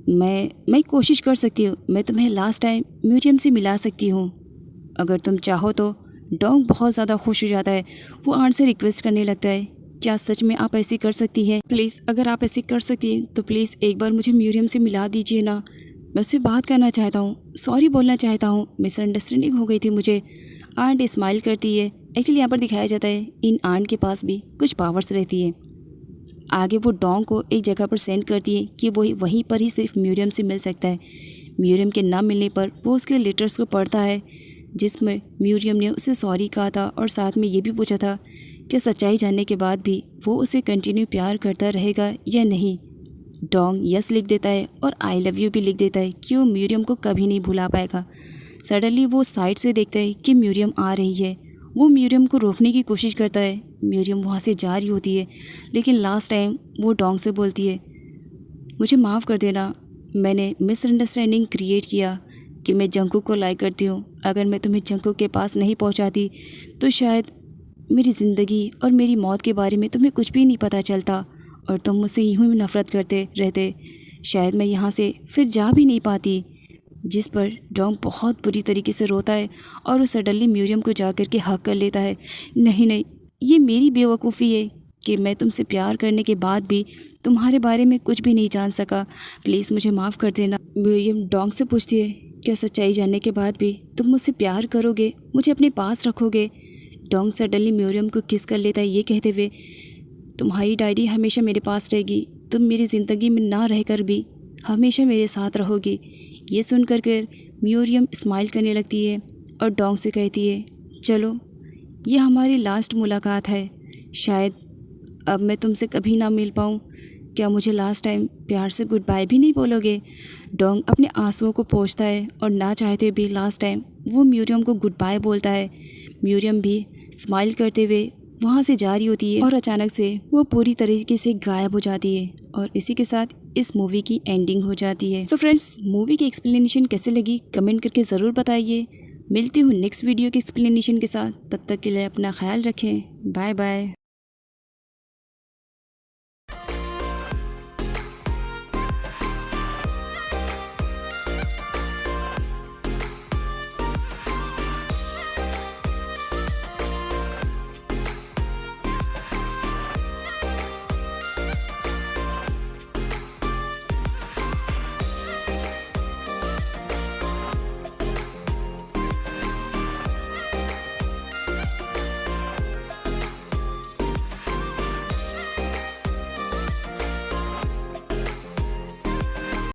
B: मैं कोशिश कर सकती हूँ, मैं तुम्हें लास्ट टाइम म्यूरियम से मिला सकती हूँ अगर तुम चाहो तो। डोंग बहुत ज़्यादा खुश हो जाता है। वो आंट से रिक्वेस्ट करने लगता है, क्या सच में आप ऐसे कर सकती हैं? प्लीज़ अगर आप ऐसे कर सकती हैं तो प्लीज़ एक बार मुझे म्यूरियम से मिला दीजिए ना, मैं उससे बात करना चाहता हूँ, सॉरी बोलना चाहता हूँ, मिसअंडरस्टैंडिंग हो गई थी मुझे। आंट स्माइल करती है। एक्चुअली यहाँ पर दिखाया जाता है इन आंट के पास भी कुछ पावर्स रहती है। आगे वो डोंग को एक जगह पर सेंड करती है कि वो वहीं पर ही सिर्फ म्यूरियम से मिल सकता है। म्यूरियम के ना मिलने पर वो उसके लेटर्स को पढ़ता है जिसमें म्यूरियम ने उसे सॉरी कहा था और साथ में ये भी पूछा था कि सच्चाई जानने के बाद भी वो उसे कंटिन्यू प्यार करता रहेगा या नहीं। डोंग यस लिख देता है और आई लव यू भी लिख देता है कि वो म्यूरियम को कभी नहीं भुला पाएगा। सडनली वो साइड से देखता है कि म्यूरियम आ रही है। वो म्यूरियम को रोकने की कोशिश करता है, म्यूरियम वहाँ से जा रही होती है, लेकिन लास्ट टाइम वो डोंग से बोलती है, मुझे माफ़ कर देना, मैंने मिसअंडरस्टैंडिंग क्रिएट किया कि मैं जंगकुक को लाइक करती हूँ। अगर मैं तुम्हें जंगकुक के पास नहीं पहुँचाती तो शायद मेरी ज़िंदगी और मेरी मौत के बारे में तुम्हें कुछ भी नहीं पता चलता और तुम मुझसे यूँ ही नफ़रत करते रहते। शायद मैं यहाँ से फिर जा भी नहीं पाती। जिस पर डोंग बहुत बुरी तरीके से रोता है और वो सडनली म्यूरियम को जा कर के हक कर लेता है। नहीं नहीं, ये मेरी बेवकूफ़ी है कि मैं तुमसे प्यार करने के बाद भी तुम्हारे बारे में कुछ भी नहीं जान सका। प्लीज़ मुझे माफ़ कर देना। म्यूरियम डोंग से पूछती है, क्या सच्चाई जानने के बाद भी तुम मुझसे प्यार करोगे, मुझे अपने पास रखोगे? डोंग सडनली म्यूरियम को किस कर लेता है, ये कहते हुए, तुम्हारी डायरी हमेशा मेरे पास रहेगी, तुम मेरी ज़िंदगी में ना रहकर भी हमेशा मेरे साथ रहोगी। ये सुन कर म्यूरियम स्माइल करने लगती है और डोंग से कहती है, चलो ये हमारी लास्ट मुलाकात है, शायद अब मैं तुमसे कभी ना मिल पाऊँ। क्या मुझे लास्ट टाइम प्यार से गुड बाय भी नहीं बोलोगे? डोंग अपने आंसुओं को पोंछता है और ना चाहते भी लास्ट टाइम वो म्यूरियम को गुड बाय बोलता है। म्यूरियम भी स्माइल करते हुए वहाँ से जा रही होती है और अचानक से वो पूरी तरीके से गायब हो जाती है और इसी के साथ इस मूवी की एंडिंग हो जाती है। सो फ्रेंड्स, मूवी की एक्सप्लेनेशन कैसे लगी कमेंट करके ज़रूर बताइए। मिलती हूँ नेक्स्ट वीडियो के एक्सप्लेनेशन के साथ, तब तक के लिए अपना ख्याल रखें। Bye bye.